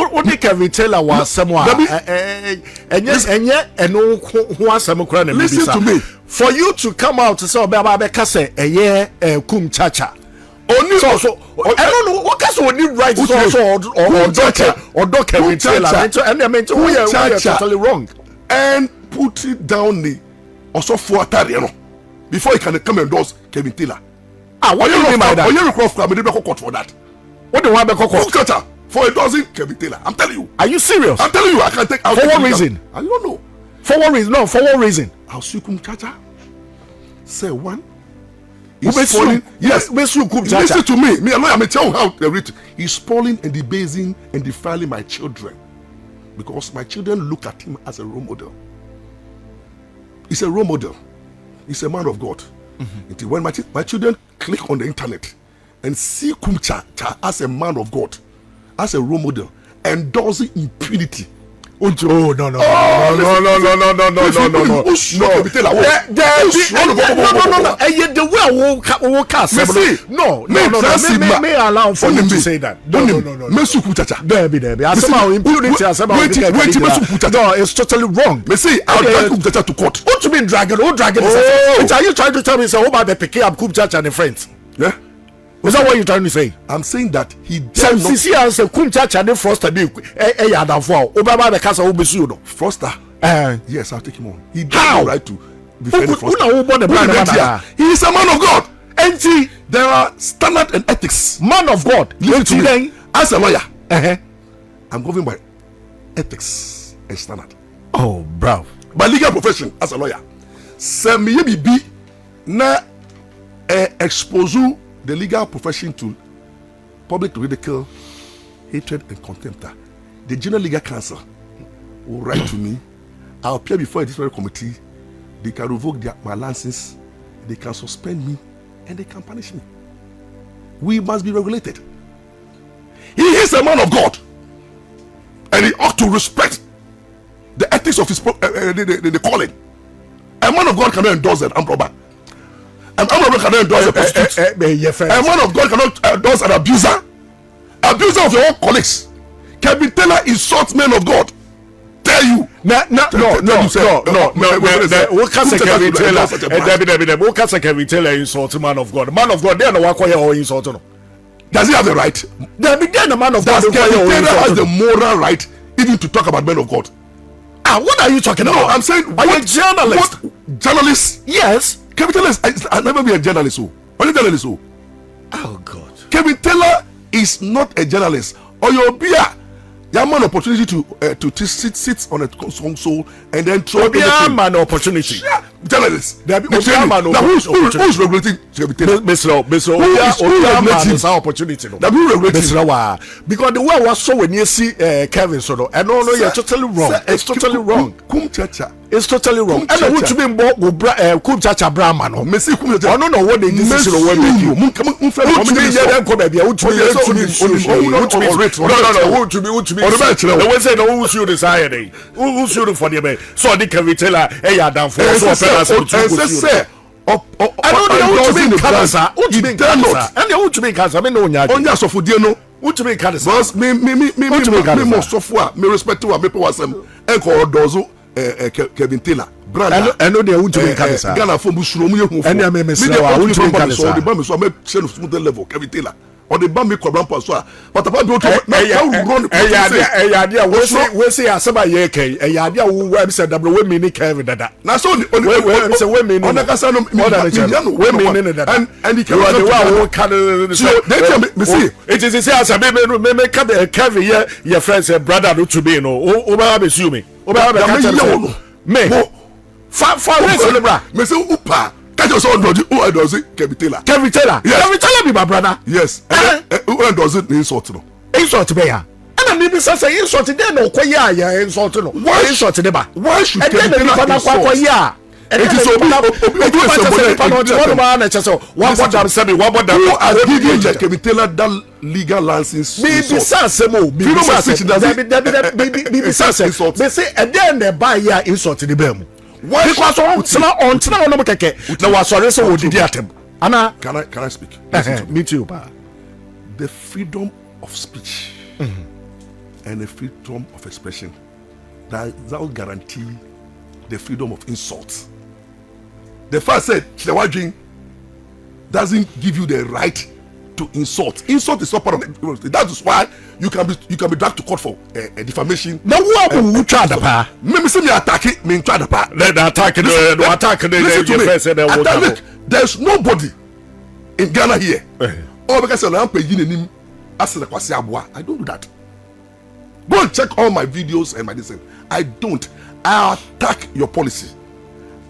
S1: what Kevin Taylor was someone. And yes, and no who was some crown.
S2: Listen to me.
S1: For you to come out to say Baba Kase a year Kum Chacha. Only so I don't know what case only right or Kevin Taylor. And I mean, we are totally wrong.
S2: And put it down the also for Atariano before he can come and endorse Kevin Taylor.
S1: What do you mean by that?
S2: You request for court for that.
S1: What do you want to court
S2: for endorsing Kevin Taylor? I'm telling you.
S1: Are you serious?
S2: I'm telling you, I can take.
S1: For what reason?
S2: I don't know.
S1: For what reason? No, for what reason?
S2: I'll see Chacha. Say one. He's spoiling. Yes, listen to me. Me, I'm tell you how they read. He's spoiling and debasing and defiling my children. Because my children look at him as a role model. He's a role model. He's a man of God. Until when my children click on the internet and see Kumcha as a man of God, as a role model, endorsing impunity.
S1: Oh no. No. The way I will cast. No. Me allow for you to say that. No. There. I somehow impunity. No, it's totally wrong.
S2: Me see, I'll drag Kumchacha to court.
S1: What you mean dragon? Are you trying to tell me? So about the picking up Kumchacha and the friends?
S2: Yeah.
S1: Is that what you're trying to say?
S2: I'm saying that he
S1: did not. See, as a Kumchacha and the Froster be a downfall. Obama the castle will be sued.
S2: Froster. Yes, I'll take him on. He does
S1: How?
S2: the right to defend Froster.
S1: He
S2: is a man of God. And see, there are standard and ethics.
S1: Man of God.
S2: Listen to me. As a lawyer, I'm governed by ethics and standard.
S1: Oh, bro.
S2: By legal profession as a lawyer. Se me be na expose the legal profession to public ridicule, hatred, and contempt. The General Legal Council will write to me. I'll appear before a disciplinary committee. They can revoke my license, they can suspend me, and they can punish me. We must be regulated. He is a man of God, and he ought to respect the ethics of his the calling. A man of God cannot endorse an armed robber. An armed robber cannot endorse a prostitute. A man of God cannot endorse an abuser. Abuser of your own colleagues. Kevin Taylor insults men of God. Tell you.
S1: No. What can say Kevin Taylor? What can say Kevin Taylor insult man of God? Man of God, they are not going to insult him.
S2: Does he have the right?
S1: Then the man of God.
S2: Does Kevin Taylor has the moral right even to talk about men of God?
S1: What are you talking about?
S2: No, I'm saying,
S1: are you a journalist?
S2: Journalist?
S1: Yes.
S2: Kevin Taylor I'll never be a journalist. Are you a journalist?
S1: Oh God.
S2: Kevin Taylor is not a journalist. Or you'll be a man opportunity to sit on a console and then throw
S1: man opportunity.
S2: Journalist.
S1: Now who's regulating Kevin Taylor? Mr. opportunity. Because the way I was so when you see Kevin Soto, and no, you're totally wrong. It's totally wrong. It's totally wrong. And I want to be more Kumchacha Brahman. I don't know what they did.
S2: Kevin Taylor.
S1: I know they won't make cancer.
S2: Ghana from Bushumu.
S1: And I may miss the
S2: level. Kevin Taylor. Or the Bambi Cobram Passoa. But about to
S1: run. We say as somebody yeke. A yadia who website that we mini Kevin that. Now so women on the Casano women in that. And he can so they tell me see it is as a baby Kevin your friends and brother to be no over assuming. Me far celebra
S2: me say upa catch us on who does it Kevin Taylor
S1: yes. Kevin Taylor be my brother
S2: yes who does it insult no
S1: insult be ya and maybe say insult then no kwaya insult no why insult dey ba
S2: why should Kevin
S1: Taylor kwaya it is one
S2: Kevin Taylor that legal license
S1: be sasemo be say and then they buy ya insult the bem why because on tell no keke na was sorry so we did atem ana
S2: can I speak
S1: me too pa
S2: the freedom of speech and the freedom of expression that will guarantee the freedom of insult. The first said Chilewajin doesn't give you the right to insult. Insult is not part of the. That is why you can be dragged to court for defamation.
S1: Now who tried the pa?
S2: Me say me attack it, me try the pa.
S1: Let attack the
S2: there's nobody in Ghana here. Oh, because I'm paying him as the Kwasi Abua. I don't do that. Go and check all my videos and my listen. I don't. I attack your policy.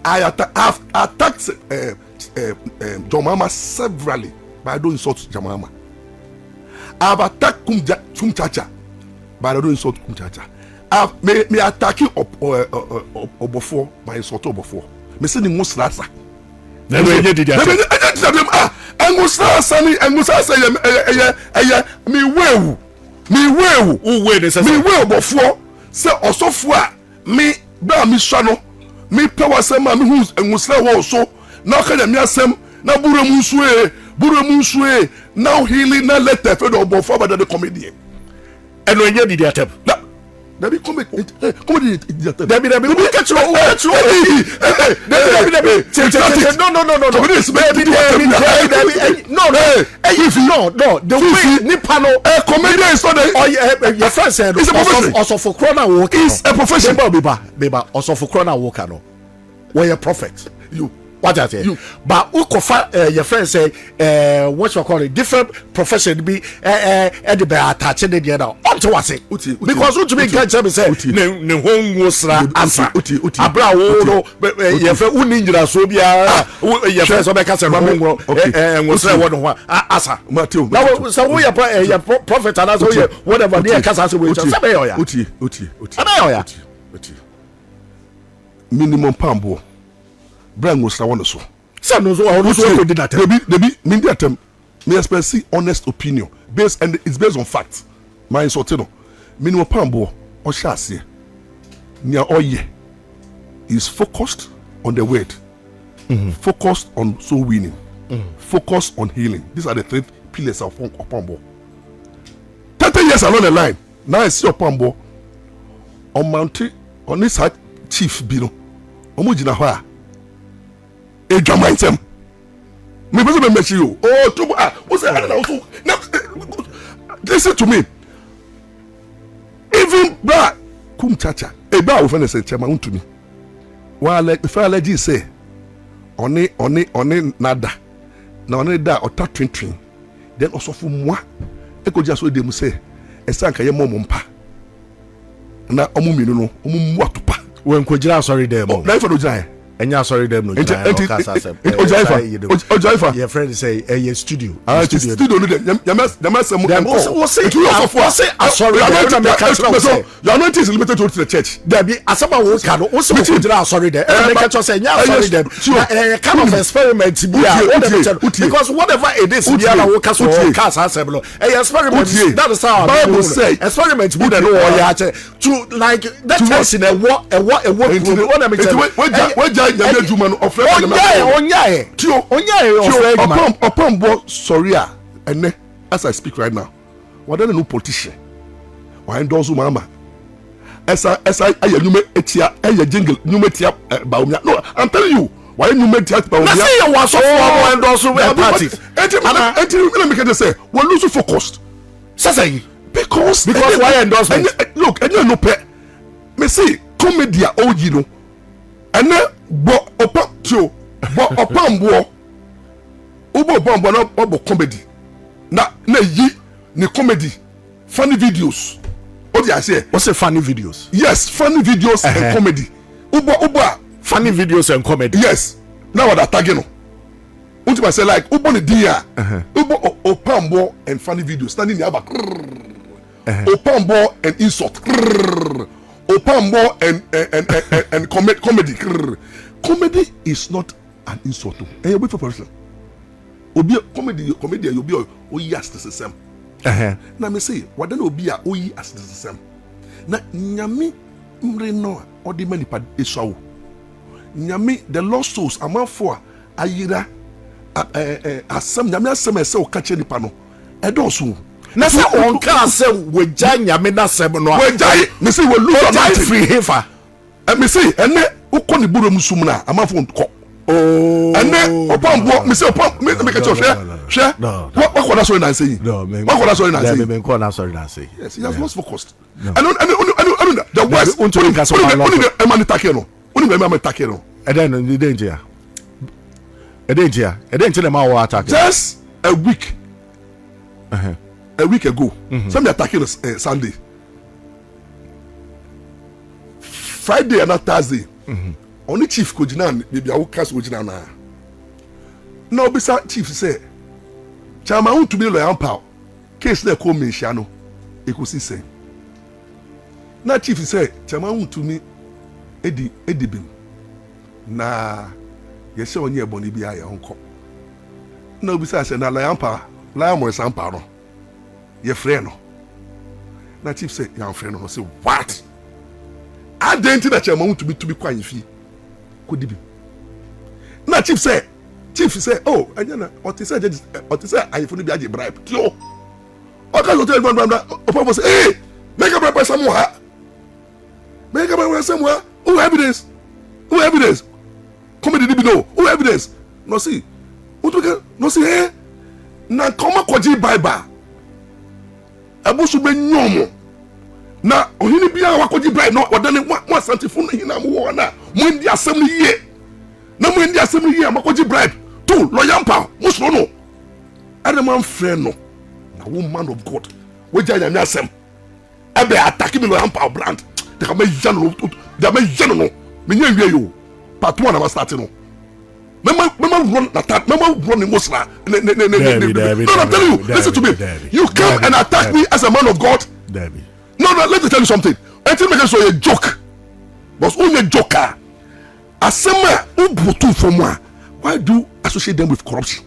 S2: I've attacked John Mahama severally, but I don't insult John Mahama. I've attacked Kumchacha, but I don't insult Kumchacha. Me attack you Otumfour, but I insult Otumfour. Me say the most rasa.
S1: Never did that.
S2: And Musa say me wewu. Who wear this? Me wewu Otumfour. say osofo a me ba mi swa no me pe wasem a me hu enwusra wo so na ka nya mi asem na buramu nsue now healing na letter fe do obo for ba the comedian
S1: eno enye di atep
S2: Dabi comedy
S1: Dabi catch you. No. The way Nipano
S2: comedian is not
S1: your friend said
S2: it's a profession.
S1: Also for Corona work.
S2: It's a profession.
S1: Beba. Also for Corona work. Where a prophet.
S2: You.
S1: What I say, but Ukofa, your friend say, what you call it, different profession be attaching the other. Onto what say, because what you mean, can't tell say, no home was answer. Abra, your friend Uninja Sobia, your friends of Becas and was one answer. Now, so we are prophet and as whatever near Casas will say,
S2: minimum pambo. Brand was the one so.
S1: Some knows what did that.
S2: Maybe me express honest opinion based and it's based on facts. My sortino. Minimum pambo or chassis. Near oye is focused on the word. Focused on soul winning. Focused on healing. These are the three pillars of pambo. 30 years along the line. Now I see a pambo on Mountain on this side chief Bino. Omujina hoa. A Jamaican. Me person me you. Oh, to what's that? Now, listen to me. Even bra kum chacha. A bra will find say chama to me. While if I let you say, one nada. Na one da or ta twin. Then also for moi. E ko just so dem say. E san ka ye mompa. Na omu mi no omu atopa.
S1: When ko jira sorry dem.
S2: Na if do jira.
S1: Enya sorry them no
S2: Ojaifa
S1: your friend say a studio
S2: studio no dem
S1: say sorry
S2: your anointing is limited to the church
S1: there be asaba wo ka no so jira sorry them make sure say nya sorry them kind of experiment because whatever it is we are wo ka so cast asem no experiment that is how
S2: Bible say
S1: experiment we no ya to like that test in a what
S2: Nyame adwuma no ofre
S1: onyae
S2: Otumfour sorry ene as I speak right now what no politician why endorse mama esa ayanyume etia jingle nyume tia baumia no I'm telling you why nyume tia baumia
S1: na say you was so for endorse party
S2: enti make say we lose focused
S1: say
S2: because
S1: why endorsement
S2: look enya no pe me say comedy oji no ene bo opambo no obo comedy na yi ni comedy funny videos what I say
S1: what's a funny videos
S2: yes funny videos and comedy ubo
S1: funny videos and comedy
S2: yes now what attack no unti say like ubo ni dia ubo opambo and funny videos standing near back opambo and insult Opambo and comedy. Comedy is not an insult. And you be for person. Obi comedy you be o yes the same. Na me say what then obi a o yes the same. Na nyame mre no o de manipa esuawo. Nyame the lost souls amanfo ayira asem nyame asem ese o ka che nipa no. Edoso
S1: na say on can say we jai nyame na sem no
S2: we jai me say we lose
S1: on free hefa
S2: me say ene ukọ ni buru musum na amafo nkọ ene opambo me say opam me ka cho hwe what kwada sorry na say
S1: no me
S2: what kwada sorry na say
S1: me ko na sorry na say
S2: yes he has lost focused and the west
S1: unto ka so
S2: e man take no uni me man take no
S1: e den no danger na ma wa attack
S2: just a week a week ago, some attacking Sunday, Friday and Thursday. Only chief Kojinan, maybe I will cast Kojinan. Now, beside chief say, Chama want to be loyal power. Case they call me Shano. Ekusi say. Now chief say, Chama want to me Eddie Bin. Na yes, on your bonny be I uncle. No, besides, na loyal power, loyal more some power. Your friend no. Na chief say your friend no say what? Identity that you want to be quiet fee. Could be. Now chief say, oh, and what he said, I fully be a bribe. Yo, what can you tell one say, hey, make a bribe somewhere. Make a bribe somewhere. Who evidence? Who evidence? Come in the no. Who evidence? No see. What we can no see eh? Na come kwaji bribe. Abusu be nyomo. Na ohini bia wakoji bribe no wadane one santifun hina mo na mo ndi asem ni ye. Na mo ndi asem ni ye amakoji bribe. To lawyer pa musro no. Adam friend no. Na woman of God. We janya me asem. Ebe attack me lawyer pa brand. They come jano they me jano no. Me nya wie yo. Part 1 am starting no. Mama run attack. Mama run the most. No, I'm telling you. Listen to me. You come and attack me as a man of God. No, let me tell you something. I think make so a joke. But only a joker. Asema ubutu for moi. Why do you associate them with corruption?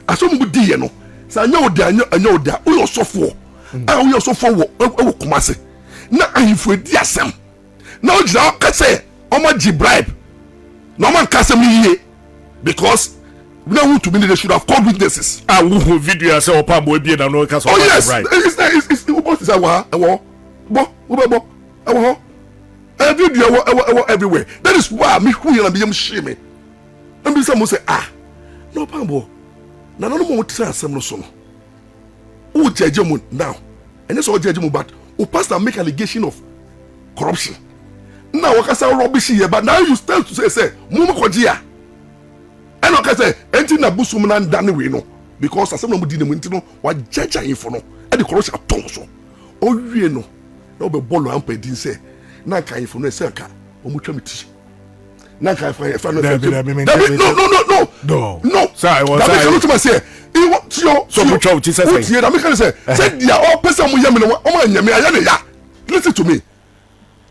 S2: Asoma bu di no. Sa anya oda. We also for. We also for we kumase. Na ahifo di asem. Na ojira ka say omo gi bribe. No man ka say me ye. Because we know who to be, they should have called witnesses.
S1: Who video say opa boy be na no ka so.
S2: Oh yes, right. It's what is our video everywhere. That is why me who you be shame. And be some say no pambo. Na no mo tell asem no so no. Who judge mu now? And this all judge mu but who pastor make allegation of corruption. Now wakasa rubbish here but now you stand to say mumu kojia. I don't say anything na busum na ndane we no because asem no di ne mu ntino wa judge info no e de corruption aton so o wie no na be bolo ampa din say na kan info no say ka o mu twamiti na kan fa no no
S1: sir I was
S2: that make you say e what yo
S1: so mu twam ti say
S2: that make you say dia all person mu yam no o ma nyame aya ne ya listen to me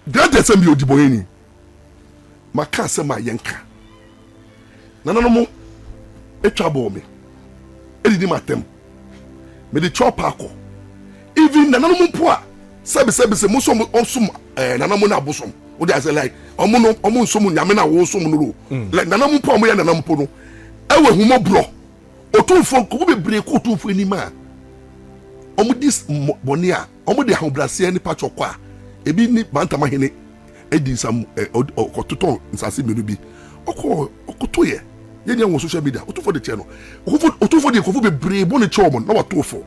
S2: that dey say me odibo eni maka say ma yenka Nana mo etwa bo me edidi matem me de chop akọ even nana mo mpo a sebe mo so onsum nana mo na abosom wo dey say like omo nsum nyame na wo nsum no ro like nana mo mpo mo ya nana mpo no ewe humo bro Otumfour ko be bre ko Otumfour ni ma omo dis boni a omo de ahobrase ni pa chokwa a ebi ni bantama hene edi sam okototo nsase menu bi okotoye ye dey on social media Otumfour de channel Otumfour de kofu be bre boni chomo na watofo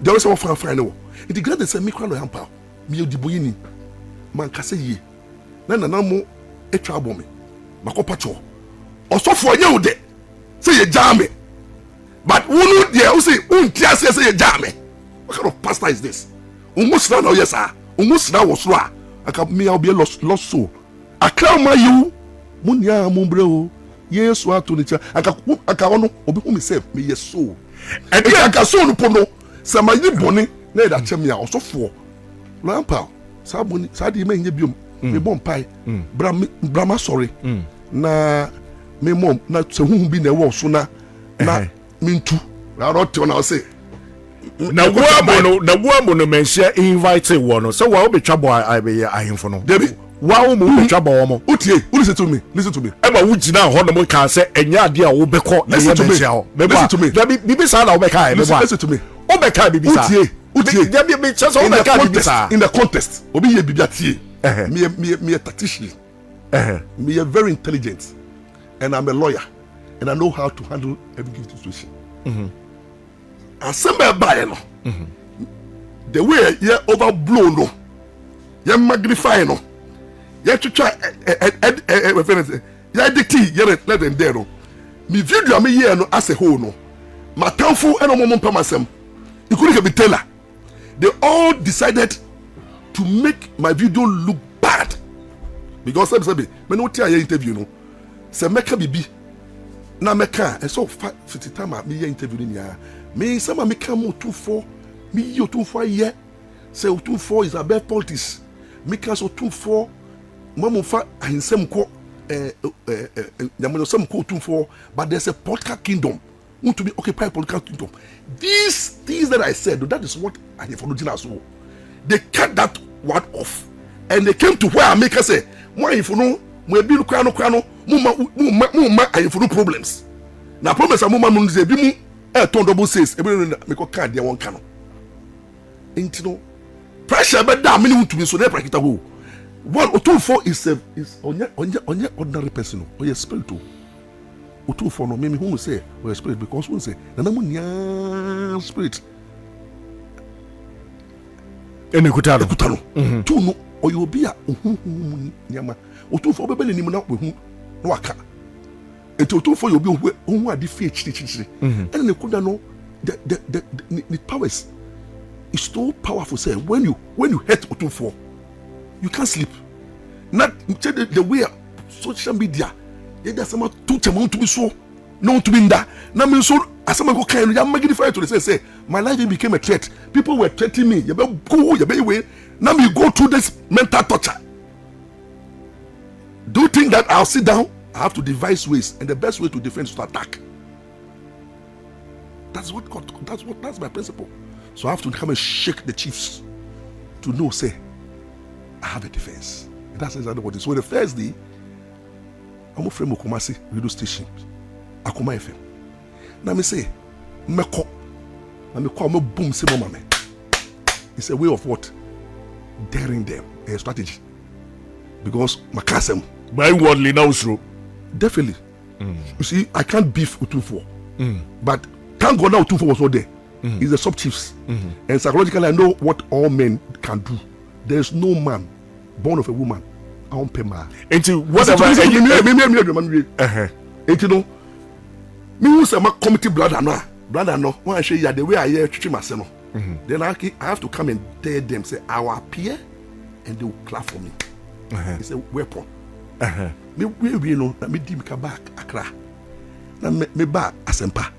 S2: there was some fan no it the great say me kwa no hampa me odibo yini man kase yi na mo etwa abomi makopa cho osofo anye ode say ye jame but wonu there who say untia say ye jame what kind of pastor is this umusra no yes ah umusra wo so a aka me obi lost soul akra ma you munya mumbre o yesu atonicha aka ono obi hu me say me yes soul and aka soul no pono sama yi boni na da chem ya osofo lampa saboni sadi me nye biom me bom pai brama sorry na me mom na sehu bi na wo so na mintu na rote na say
S1: na guamo no mention invite one so wa obetwa boy ahemfo no
S2: debi
S1: wa wo mo betwa boy mo
S2: utie listen to me
S1: e ba wo gina ho no mo kan say enya ade a wo bekọ na ye mention ho
S2: listen to me
S1: bibi sa na wo beka
S2: listen to me
S1: wo beka bibi sa
S2: utie
S1: debi chance wo beka bibi sa
S2: in the contest obi ye bibi atie me a tactician me a very intelligent and I'm a lawyer and I know how to handle every given situation assemble by no the way you overblow no you magnify no you try you dictate you let them there no me video me here no as a whole no my tanfo and no mom masem you couldn't be teller they all decided to make my video look bad because me no tia interview no say meka bibi na meka so 50 time me interview ni ya me some meka mo Otumfour me Otumfour ye say Otumfour is above politics meka so Otumfour mama fa ahensem ko nyamano sem ko Otumfour but there's a political kingdom want to be occupied political kingdom. These things that I said, that is what I have for so they cut that word off and they came to where I make us say, why if you know, we be crano, mumma, I for no problems. Now, problems are mumma munze, bimu, ton double says, every make a card, they won't cano. Ain't no pressure, but that minimum to be so there, practical. One Otumfour is on your ordinary person, or your spiritual. Otumfour no me who say, or spirit, because one say, the spirit.
S1: Kutano.
S2: Two no, or you'll be a Yama. Otumfour Bebel in him with whom no aka. And to Otumfour you'll be who are defeated. And they could know the powers is so powerful. Say when you hate Otumfour, you can't sleep. Not the way social media. There's some two to be so known to be in that. Now, me so as someone who can, I'm magnify to say, my life became a threat. People were threatening me. You better go, you better wait. Now me go through this mental torture. Do you think that I'll sit down? I have to devise ways, and the best way to defend is to attack. That's my principle. So I have to come and shake the chiefs to know, say, I have a defense. And that's exactly what it is. So the first day, I'm a friend of Kumasi radio station, Akuma FM. Now me say, me call me boom say mama. It's a way of what? Daring them, a strategy. Because my cousin,
S1: my worldly now through.
S2: Definitely. You see, I can't beef Otumfour. But thank God now Otumfour was not there. He's the sub chiefs. And psychologically I know what all men can do. There's no man born of a woman. I won't pay my.
S1: Into whatever.
S2: And you know, me who say my committee brother no. When I say yeah, the way I hear treat myself, then I have to come and tell them say I will appear, and they will clap for me. It's a weapon. Me we know that me di me back Accra. Na me back Asempa.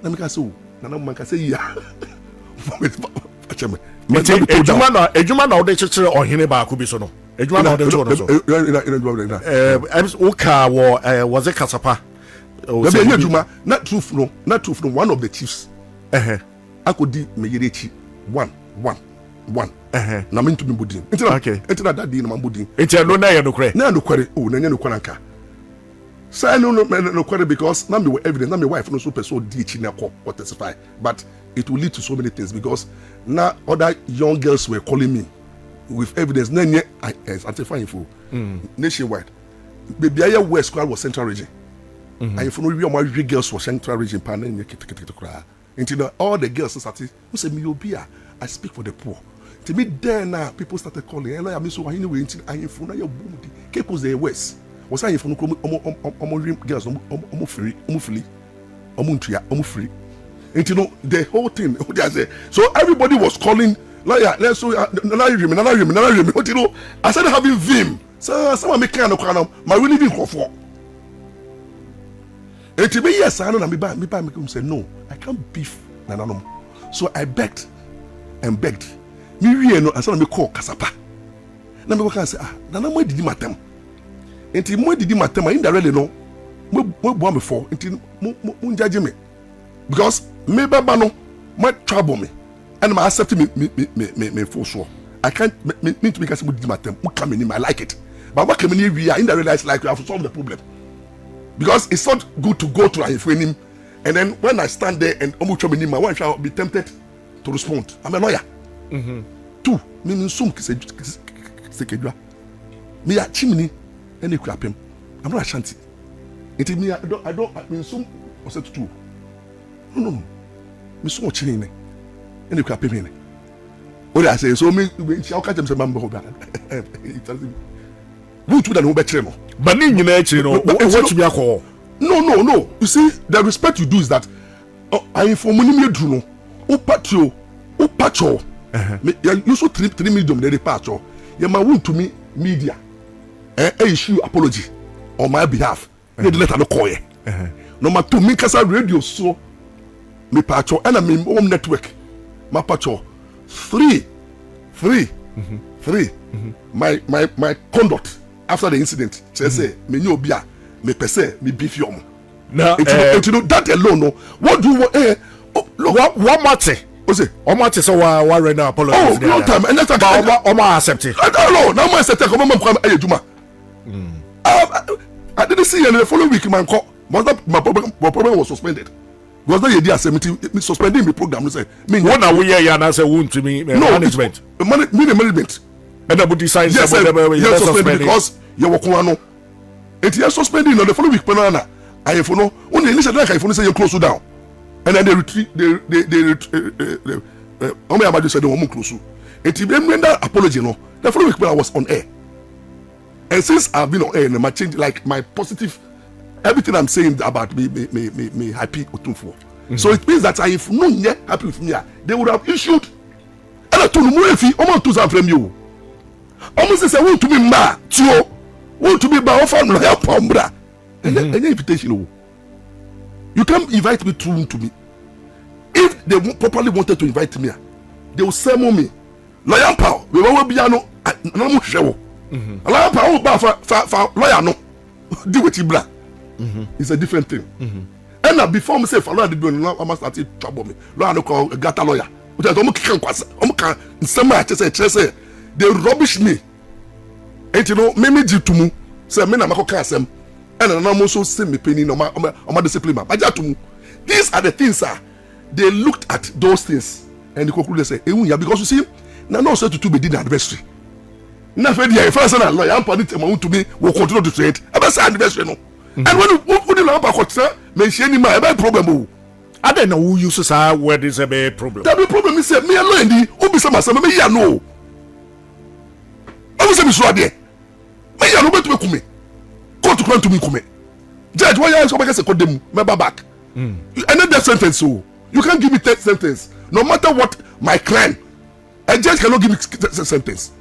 S2: Na me can say na man can say yeah.
S1: Ejuma na ode chechire ohene ba ko bi so no. Ejuma na ode to no so. Oka was it Kasapa?
S2: Ejuma not truth no one of the chiefs. Akodi meyerechi 1 na me ntumi budin. Entina that day na budin.
S1: Entina no na ye no kwere.
S2: Na no kwere. Oh na nya no kwere nka. Say no kwere because na me evidence na me wife no so person di echi na ko testify. But it will lead to so many things because now other young girls were calling me with evidence. Then I certifying for nationwide. Baby, I West Square was Central Region. I for no my girls was Central Region. Until all the girls started. Who said me obia? I speak for the poor. To me there now, people started calling. And I am so anyway. I for now your boom. Capos the West. Was I for no girls? Free. And you know the whole thing. So everybody was calling. Like let's so now you remember. You know, I started having vim. So someone make kind of my really didn't call for. And to me, yes, I know. Me say no. I can't beef. No. So I begged and begged. Me no. I said me call Kasapa. Now me can say Nana mo didi matem. Enti mo didi matem. Indirectly no. Mo born before. Enti mo judge me because me baba no mo trouble me and my accept me for sure. I can't me to make us didi matem. Mo come in I like it. But what come in we are indirectly like we have to solve the problem. Because it's not good to go to him and then when I stand there and almost I want to be tempted to respond. I'm a lawyer. Two, meaning some sekedwa. Me a chimney any crap him. I'm not a shanty. It me I don't mean some was it two. No. Me so much chimney. Any crap him. What I say so me I'll catch him say man go back. Who to that no better no.
S1: But you know what you call.
S2: No. You see, the respect you do is that I inform me do no. O patio. You so 3 medium the patio. You ma want to me media. Issue apology on my behalf. They let no call. Number 2, me kasa radio so me patio and me home network. My patio 3. My conduct after the incident. Say me no bia. Me pese me beef yom.
S1: Now,
S2: you know that alone. No, what do you want?
S1: What matter?
S2: say,
S1: Omo te say wa render apology.
S2: Oh, long time. And that's a
S1: Omo accept it.
S2: I don't know. Now my set come Juma. I didn't see any the following week man call. My program was suspended. Was not year 70 suspending the program. Say,
S1: what are we here and say wound to me management.
S2: Management.
S1: And I would decide
S2: yes, yes, suspended because you were no. And you suspending on the following week banana. I for no only initially like I for say you close down. And then they retreat they Omo Amadi said they close. And he render apology no. The following week when I was on air. And since I've been on air and I change like my positive everything I'm saying about me happy Otumfour. So it means that if no yet happy with me, they would have issued and I told them if almost 2,000 from you. Almost say want to be ma tio want to be ba offer no help ombra. And any invitation. You can't invite me to me. If they properly wanted to invite me, they will send me. Lawyer power, we will be no show. Lawyer power for lawyer no. Do what you blah. It's a different thing. And before me say for lawyer do no I must start trouble me. Lawyer no call a gata lawyer. Which I don't can say they rubbish me. And you know, me to me say me na makoka asem. And I'm also say me penny no my discipline. These are the things they looked at those things and they concluded say because you see now no say to be did anniversary. Now for the first and lawyer am permit to me will continue to trade. I say anniversary no. And when you know about what mention my problem.
S1: I don't know who uses where there's a big problem.
S2: That the problem is me alone who be some me ya no. I was say me so there. Me ya no beto me come. Court to grant to me come. Judge why you so say condemn me back. And then that sentence so you can't give me 10 sentence no matter what my crime. A judge cannot give me sentence.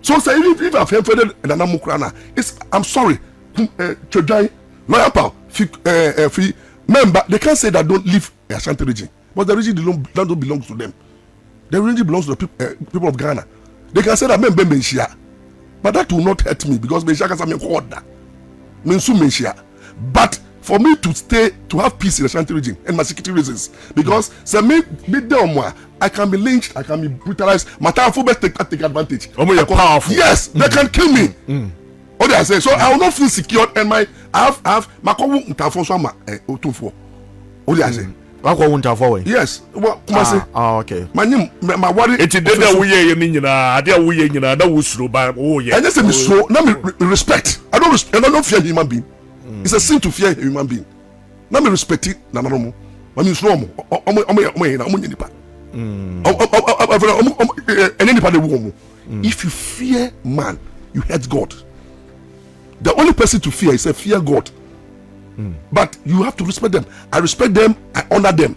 S2: So say if I've offended and I'm Ukraina, it's I'm sorry. Chojai, lawyer power, free member, they can't say that don't live in Ashanti region, but the region don't belong to them. The region belongs to the people of Ghana. They can say that member Menshia, but that will not hurt me because Menshia can say me order, Mensu Menshia. But for me to stay to have peace in the Ashanti region and my security reasons, because say me down I can be lynched, I can be brutalized. My time for best take advantage.
S1: Oh, you're powerful.
S2: Yes, they can kill me. What did I say? So I will not feel secure and I have my Otumfour. What did I say? Yes. What come I say?
S1: Okay.
S2: My worry.
S1: It's that we are that was slow by oh yeah.
S2: And just say so now me respect. I don't fear human being. It's a sin to fear a human being. Now me respect it na normal. I mean slow mo. If you fear man, you hate God. The only person to fear is fear God. But you have to respect them. I respect them, I honor them.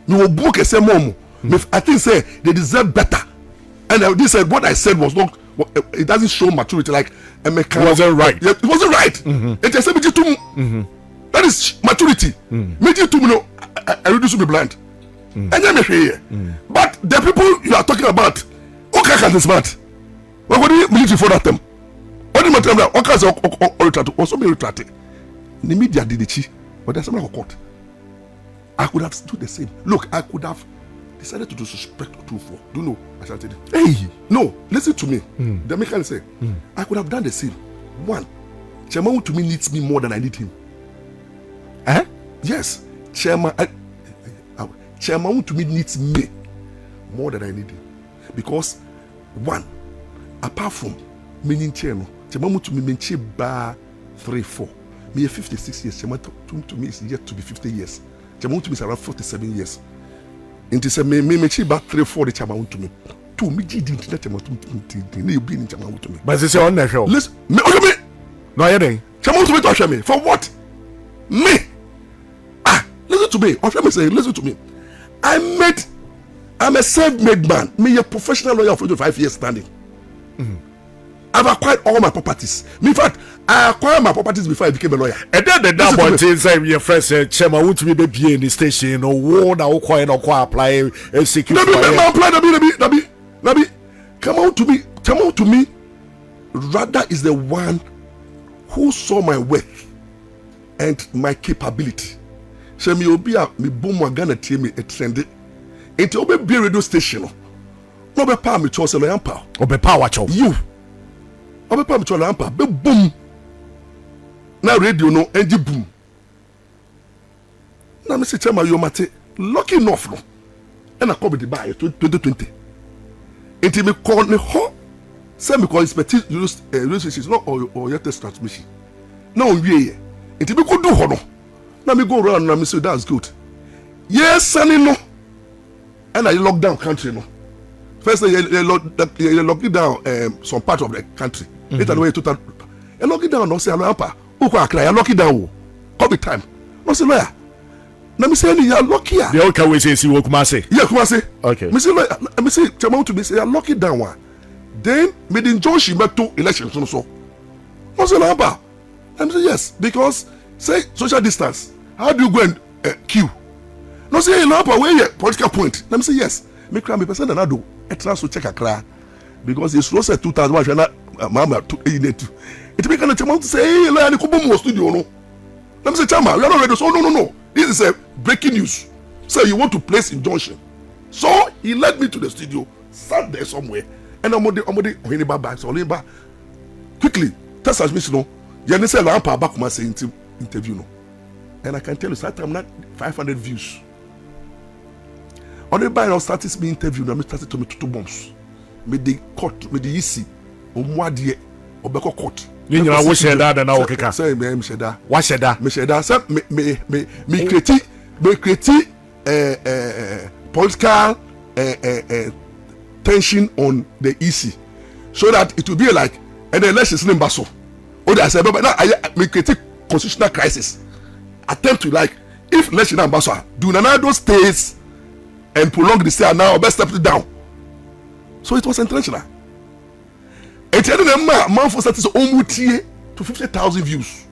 S2: You will book a same I think say they deserve better. And this said what I said was not it doesn't show maturity like
S1: it wasn't right.
S2: Yeah, it wasn't right. It just said that is maturity. I reduce to be blind. And then here. But the people you are talking about, okay, can smart. What do you believe for that them? What do you matter about? Okay, so also be retracted. The media did it, but there's something court. I could have done the same. Look, I could have decided to disrespect Otumfour. Do you know? I shall tell you. Hey, no, listen to me. The American say, I could have done the same. One, Chairman to me needs me more than I need him. Yes, Chairman to me needs me more than I need him. Because one, apart from meaning Chairman to me mention bar 3-4. Me 56 years. Chairman to me is yet to be 50 years. Chairman to me is around 47 years. Into say me mention bar 3-4 the Chairman to me. To me didn't let him to me be in Chairman to me.
S1: But it's on the show.
S2: Listen, me
S1: no, you didn't.
S2: Chairman to me to me for what? Me. Listen to me. Oshame say, listen to me. I'm a self-made man. Me a professional lawyer for 5 years standing. I've acquired all my properties. In fact, I acquired my properties before I became a lawyer.
S1: And then the double things your friend said, Chairman, would to be in the station or warn or acquire or apply a security. Nabi, come out to me. Rather is the one who saw my worth and my capability. So me obi a me boom Ghana team me trend
S2: Enti obe be radio station no be pa me cho se lo yampa
S1: obe pa wa cho
S2: you obe pa me cho lo yampa be boom na radio no enji boom na me se chama yo mate lucky enough no and I come the buy 2020 enti me call me ho say me call expertise relationship no or your test transmission na on wie enti me go do ho no na me go around na me say that's good yes sani no and I lock down country no first they lock down some part of the country later way total lock down no say alapa who go akra lock down come the time no say lawyer na me say you are lucky
S1: they all can we say see Kumasi
S2: yeah Kumasi
S1: okay
S2: me say lawyer me say chama to me say you are lucky down one then me the judge meto election so no say alapa I say yes because say social distance how do you go and queue no say alapa where your political point let me say yes me cry me person na do e transfer check akra because it's close 2000 na mama to it make an chama to say hey lawyer ni ko bom studio no let me say chama we are not ready so no this is a breaking news so you want to place injunction so he led me to the studio sat there somewhere and omode ohini baba so limba quickly test transmission no you need say lampa back kuma say interview no and I can tell you that time not 500 views on the by now started me interview na me started to me two bombs me the court me the EC omwade obeko court
S1: ni nyina wo sheda na wo keka
S2: say me sheda
S1: wa sheda
S2: me sheda say me create political tension on the EC so that it will be like and the elections in Basso or I say but now I me create constitutional crisis attempt to like if election in Basso do Nana states and prolong the stay now best step it down so it was intentional. And tell them man for status omutie to 50,000 views.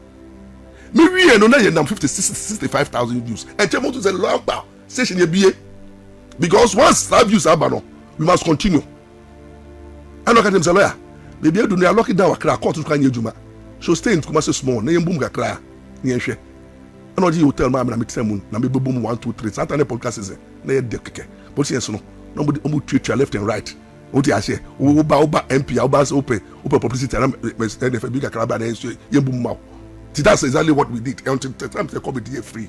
S2: Me we no na yam 65,000 views. And tell me to say lamba station ye be because once that views are no we must continue. And look at them say lawyer. Baby do na lock it down akra court to kan yejuma. So stay in Kumasi small na yem boom kakra na yehwe. And oji hotel ma na me tell na me boom 1 2 3 Saturday podcast is na ye de keke. But yes no nobody treat you left and right. What you say? Uba MP, Uba open publicity, and NFB Kakraba and Yembumau. That's exactly what we did until the time they come with free.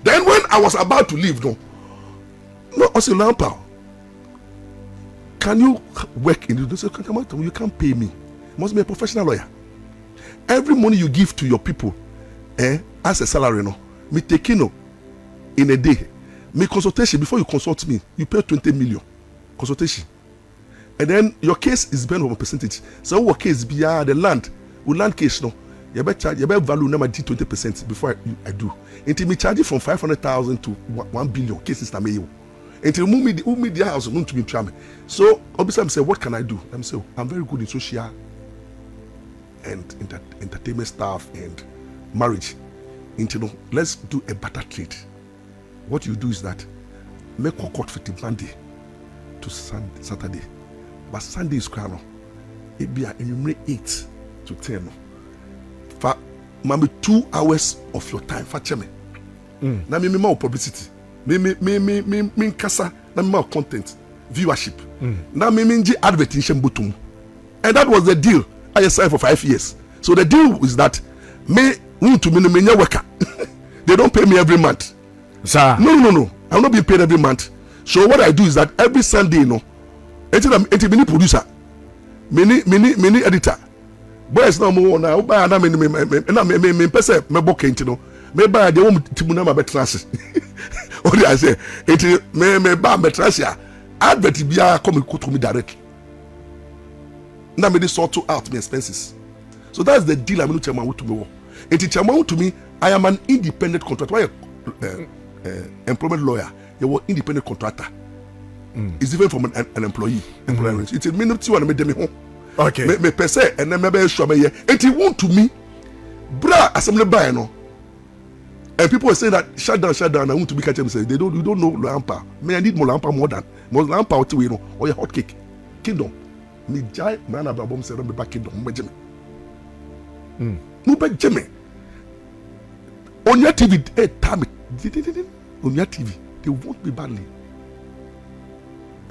S2: Then when I was about to leave, no, I said, Lampa, can you work in this? You can't pay me. You must be a professional lawyer. Every money you give to your people, as a salary, no, me taking no in a day. Me consultation before you consult me, you pay 20 million consultation. And then your case is based on a percentage. So what case be the land case no. You better value number 20% before I do. Until me charge it from 500,000 to 1 billion cases na me. Until move me the house to be try me. So obviously I'm say what can I do? I'm say I'm very good in social and entertainment stuff and marriage. Until let's do a better trade. What you do is that make a court for Monday to Saturday. But Sunday is crown. It be at 8 to 10. For maybe 2 hours of your time. For cheme. Na me more publicity. Me kasa. Na me more content, viewership. Na me nji advertising button. And that was the deal. I signed for 5 years. So the deal is that me to me worker. They don't pay me every month.
S1: Sir.
S2: No. I'm not being paid every month. So what I do is that every Sunday, eti mini producer mini editor boys na mo na oba na me pese me book enti no me ba de wo timu na ma betrase o dey I say eti me ba betrase advert bia come to me directly na me dey sort out my expenses so that's the deal I'm no chairman to me enti chairman to me I am an independent contractor employment lawyer you were independent contractor. It's different from an employee. It's a minute you want to make them home.
S1: Okay.
S2: Me per se and then maybe show me here. And he want to me, bra assembly by no. And people are saying that shut down. I want to be catching say you don't know lampa. Me I need more lampa more lampa what we know or your hot cake. Kingdom. Me jai man ababom say don't be back kingdom. No be Jimmy. On your TV, time on your TV, they won't be badly.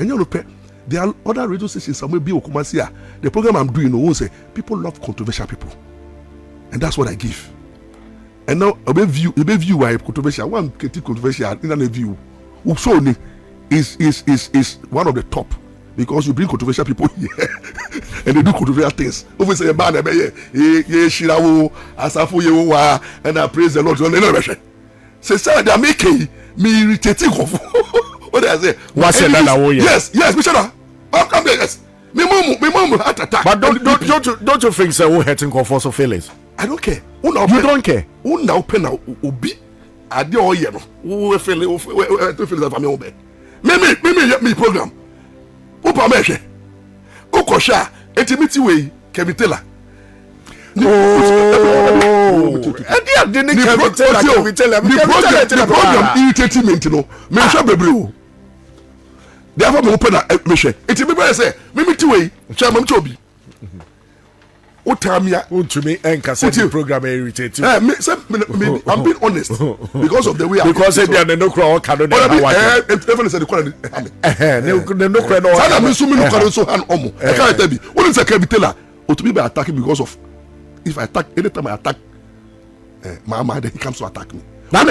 S2: And you know, there are other radio stations somewhere be Okumasi. The program I'm doing, won't say people love controversial people, and that's what I give. And now a view why controversial one controversial in a view. Usoni is one of the top because you bring controversial people here and they do controversial things. Over say man shirawo asafu yewa and I praise the Lord. Say sir, they are making me irritating. What I say? Yes, Michelle. Come there, yes. Me mom heart attack.
S1: But don't you think so? Who hurting for feelings?
S2: I don't care.
S1: You don't care.
S2: Who now pen now obi? I do all year. Who feel that family obe? Me program. Who permission? Who kosha? Intimate way. Kevin Taylor. The program irritating no. Me sure baby. Therefore, me open a mission. It's a baby say. Me two way. Chairman Toby. Otamia.
S1: To me, the program irritating.
S2: I'm being honest because of the way.
S1: Because they are no crowd. Can do
S2: everyone said the quality.
S1: No crowd.
S2: I mean, so many crowd so hand omo. I can't tell you. What is a Kevin Taylor? Or to be by attacking because of if I attack anytime I attack Mama, then he comes to attack me.
S1: Now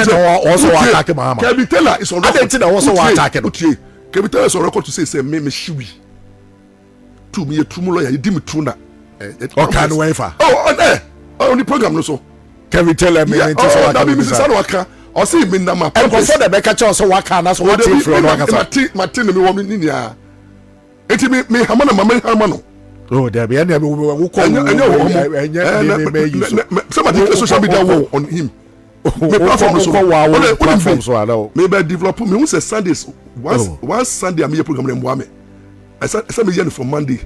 S1: also attacking Mama.
S2: Kevin Taylor is on record.
S1: I also attacking.
S2: Kevin Taylor is on record to say me shiwi. To me a true lawyer. You did me true na.
S1: Okay, no way far.
S2: On the program no so.
S1: Kevin Taylor me into
S2: so that means Mrs. Waka. Or say me na ma.
S1: And for the Becca Charles Waka na so what if from Waka.
S2: Martin me woman ni ya. Enti me hamana mama hamano.
S1: Oh, there be any who call
S2: somebody social media war on him. Me platform so. Maybe develop me who say Sundays once Sunday am here program dem boa me. I said me here from Monday.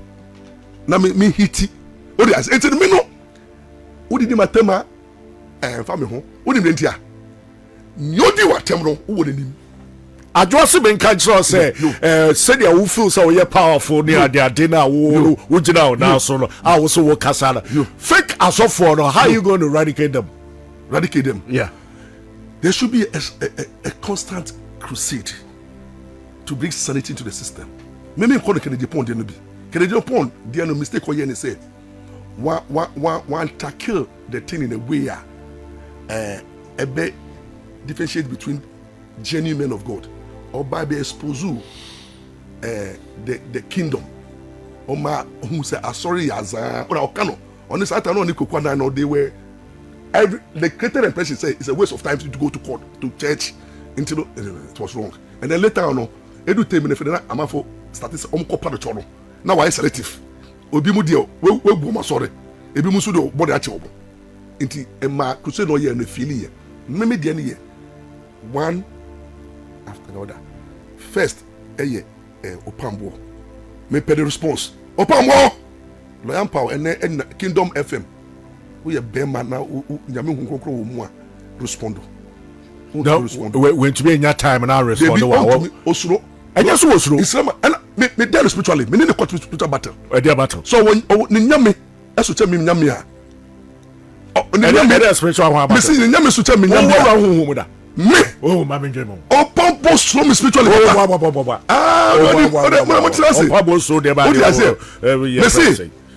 S2: Na me hiti. O dey enti me no. Wo di ma tema fa me ho. Wo di ntia. Nyodi wa tem no wo dey nim.
S1: Adwose ben ka kiro say said ya wo feel so you powerful near their dinner wo gina now so no I also wo kasa fake asofo no how you going to eradicate them?
S2: Yeah. There should be a constant crusade to bring sanity into the system. Maybe call the Kennedy Pond there no be. Kennedy Pond there no mistake or you say one tackle the thing in a way a bit differentiate between genuine men of God or by the expose the kingdom or ma who say sorry as or okano on this side no nikokwana no they were the created impression say it's a waste of time to go to court to church until it was wrong and then later on edu tell me na amafo statistics omkopa the choro now why selective obi mu de we bu ma sorry ebi mu so do body ache obo nti ema crusade no ye no feeling ye me de ne ye one after the other. First, Otumfour. Me pay the response. Otumfour! Loyal Power and Kingdom FM. We are Bema now. Nyame hunkokro wo mu a respond.
S1: When to be in your time and I respond.
S2: Osuro.
S1: And yes, Osuro.
S2: Islam and me there spiritually. Me need to spiritual battle.
S1: A dear battle.
S2: So when nyame that's what me nyame a.
S1: And spiritual battle.
S2: Me see nyame so tell me nyame. Me
S1: oh mama njemo
S2: Otumfour slow me spiritually
S1: Otumfour so there by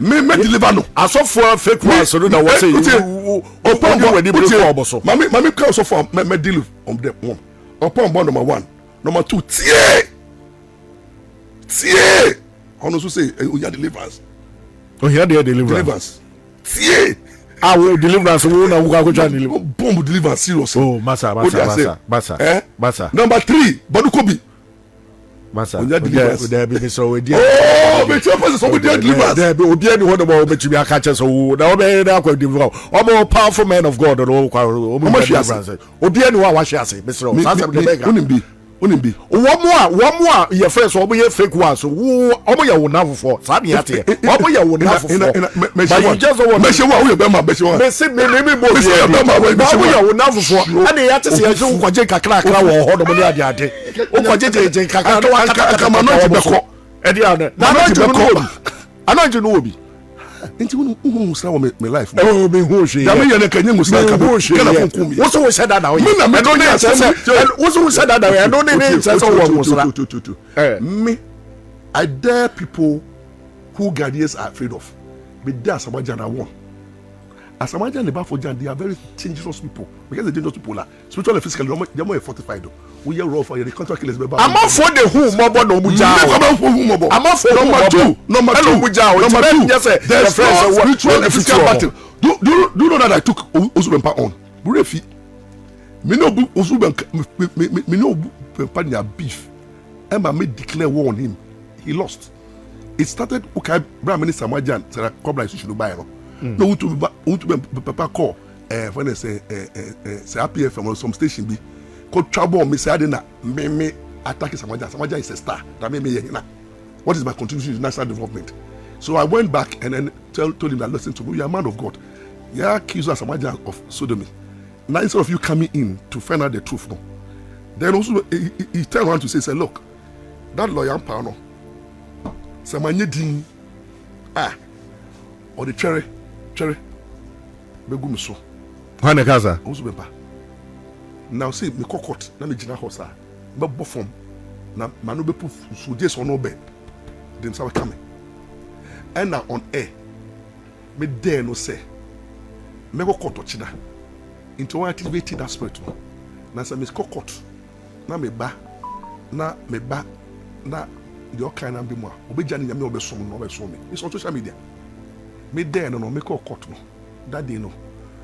S2: me deliver no
S1: asofo fake one so na what say Otumfour we dey break for so
S2: mami ka so for me deal on them one Otumfour number 1 number 2 tie ono so say o ya deliverance I will deliverance. Bomb deliverance serious.
S1: Oh, massa.
S2: Number 3, Badukobi.
S1: Massa.
S2: There
S1: be so we
S2: but your person so we deliverance.
S1: There be obi any one about bet you catch us so na obi na kwa deliver. More powerful men of God no kwa deliverance. Obi any one wash ase. Mr.
S2: Unimbi.
S1: One more your friends obo ye fake one so obo ya wona for. Sabi ate. Obo ya wona for. But you just want
S2: me we be ma be
S1: me say me bo obo ya wona for. And ya te say you kwaje kakra wo ho no ade ade. O kwaje je kakra no
S2: aka ma no ti be ko.
S1: E dia na no no obi.
S2: Enti wonu sra wo me life.
S1: Oh me hu hwe.
S2: Da me ye na kanye musra ka funkum.
S1: Wo so said that now. Me na
S2: no
S1: say wo so said that now. I don't need say so wo musra.
S2: Me I dare people who Ghanaians are afraid of. But there Asamajan are one. Asamajan and the Bafojan, they are very dangerous people. Because the dangerous people are spiritual and physical, they're more fortified. We are raw for the contract killers. I'm
S1: not for the who mobo no muja. I'm not for
S2: number two. Number two. Yes, there's no spiritual and physical battle. Do you know that I took Otumfour on? Burefi. Me no Otumfour beef. Emma made declare war on him. He lost. It started okay. Prime Minister Samajan said that Cobra should buy no. No, Otumfour call. When they say APF from some station be called trouble. Me say I didn't me attack Samajan. Samajan is a star. That made me what is my contribution to national development? So I went back and then told him that listen to me, you're a man of God. You accuse us of sodomy. Now instead of you coming in to find out the truth, no. Then also he turned around to say, look, that lawyer Pano, Samanye Din, or the cherry, Begumiso.
S1: Hane Kaza.
S2: Also Bempa. Now say me court, na me jina hosa, but bofom, na manobe puf so just or no bed. Then sawa coming. And now on air, me dare no say, me go court ochina. Into activating that spirit. Na say me court, na me ba, na the kind of be more. Obejani nyame obesom no obesom me. It's on social media. Me dare no me call court no. That day no.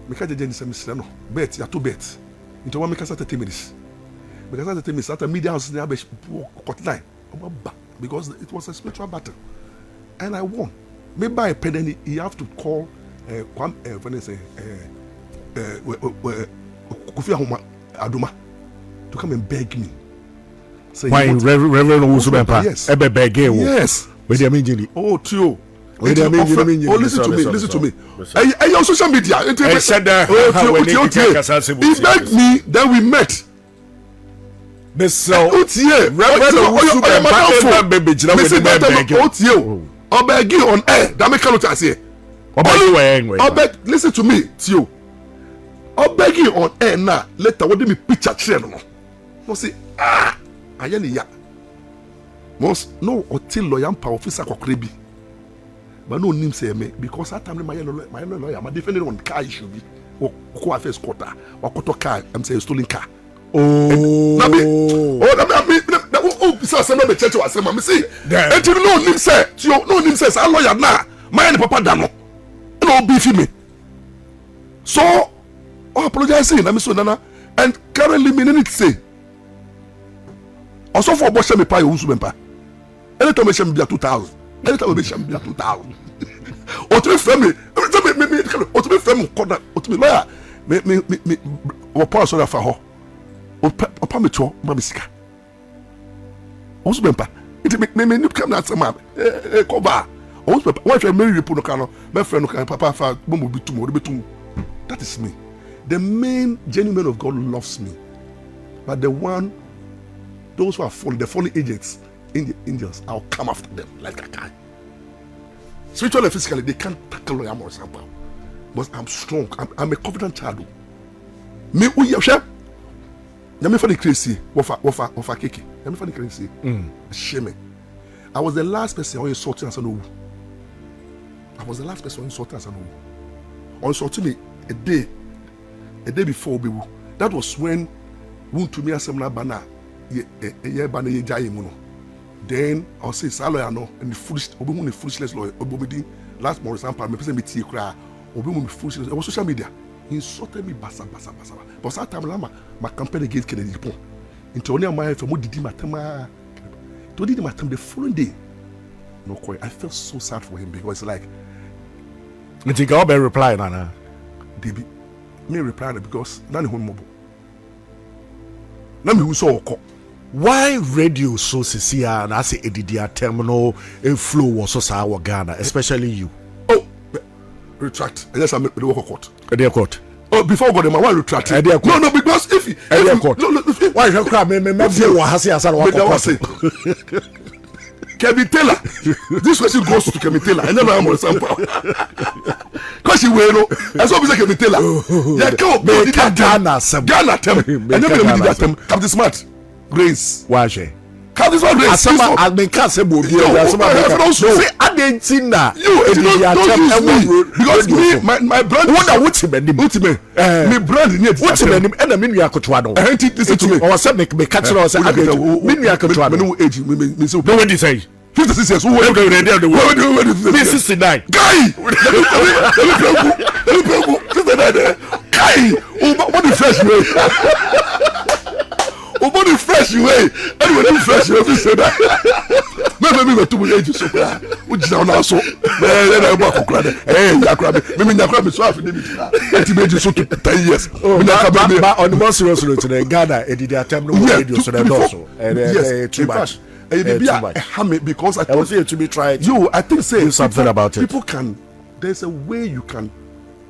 S2: Me ka jeje ni say me sire no. Bet ya to bet. Into one make us 30 minutes. Because 30 minutes at media house na be court line. Because it was a spiritual battle. And I won. Me buy a pen, he have to call when they say Kofi Adoma to come and beg me. Say,
S1: why Reverend Otumfour?
S2: Yes.
S1: Yes.
S2: Where they mean oh Tio. Listen to me. Hey, on social media. He begged me, then we met. Obegi on air. That make no chance here. Listen to me, Tio. Obegi on air now. Later, what do me picture channel? No say ayani ya. Most no until lawyer officer kokrebi. But no name say me because that time my lawyer, my defending on car issue be. Ko first quarter. Or quarter car. I'm saying stolen car. So no be church was say see. And you know him say, you know him say lawyer na. My papa dano. No beef me. So apologizing, I'm so nana and currently me need to say. Also for bosh me pay Otumfour. Anytime me shame be 2000. Anytime me shame be 2000. Otumfour me Otumfour me koda Otumfour lawyer me wo pass so fa ho. Opa me cho ma bisika. Otumfour it me new come that man cover. Otumfour why try marry people no can no my friend no can papa fa bomo bi tumo. That is me. The main genuine man of God loves me. But those who are fallen, the fallen agents, angels, I'll come after them like a guy. Spiritually and physically, they can't tackle lawyer more somehow. But I'm strong. I'm a confident child. Me who you share? Me funny crazy. Wafa keke. Me funny crazy. Shame. I was the last person who insulted us no. I was the last person who insulted us no. Or insulted me a day before we. That was when won to me asemna bana ye bana ye jai mu no. Then I'll say salo no and the foolish obi mu the foolishness lawyer obi last more example me person me tie kra obi mu foolishness on social media. He insulted me basa. But that time my campaign against Kennedy Pon. Into only my from didi matama. To didi matam the following day. No quite. I felt so sad for him because like
S1: I think I'll be replying Nana.
S2: Debi me reply because none home mobile. Let me so
S1: why radio so CCR and I say edidia terminal flow was so sour Ghana, especially you.
S2: Oh, retract. Yes, I make the work court.
S1: Court.
S2: Oh, before God, why retract? No, because if
S1: why you cry? Me
S2: Kevin Taylor. This question goes to Kevin Taylor. I never am on sample. Because she will know. As well as Kevin Taylor. Yeah, come on.
S1: Ghana.
S2: I never did that. Captain Smart. Grace.
S1: Why she?
S2: Can this one raise?
S1: I mean, can't say no. Say Argentina.
S2: Because me, my brand.
S1: What are ultimate?
S2: Me brand in it.
S1: What's the name? And a miniature Cotuano.
S2: Listen to me.
S1: Or some make me catch us. Miniature Cotuano.
S2: No age. Me
S1: no what you say.
S2: 56 years. Who went there? The world.
S1: 69.
S2: Guy. Let me Guy. What the fresh way? Body fresh way. Anyway, you fresh way. If say that. Maybe me too much age so. Which is now so. Then I walk around. Hey, me nyakra me so afi dem tina. Eti me so 10 years.
S1: But on the most serious note today, Ghana e did attempt no radio so that also. Too much.
S2: Because I
S1: was here to be tried.
S2: I think say
S1: something about it.
S2: People can. There's a way you can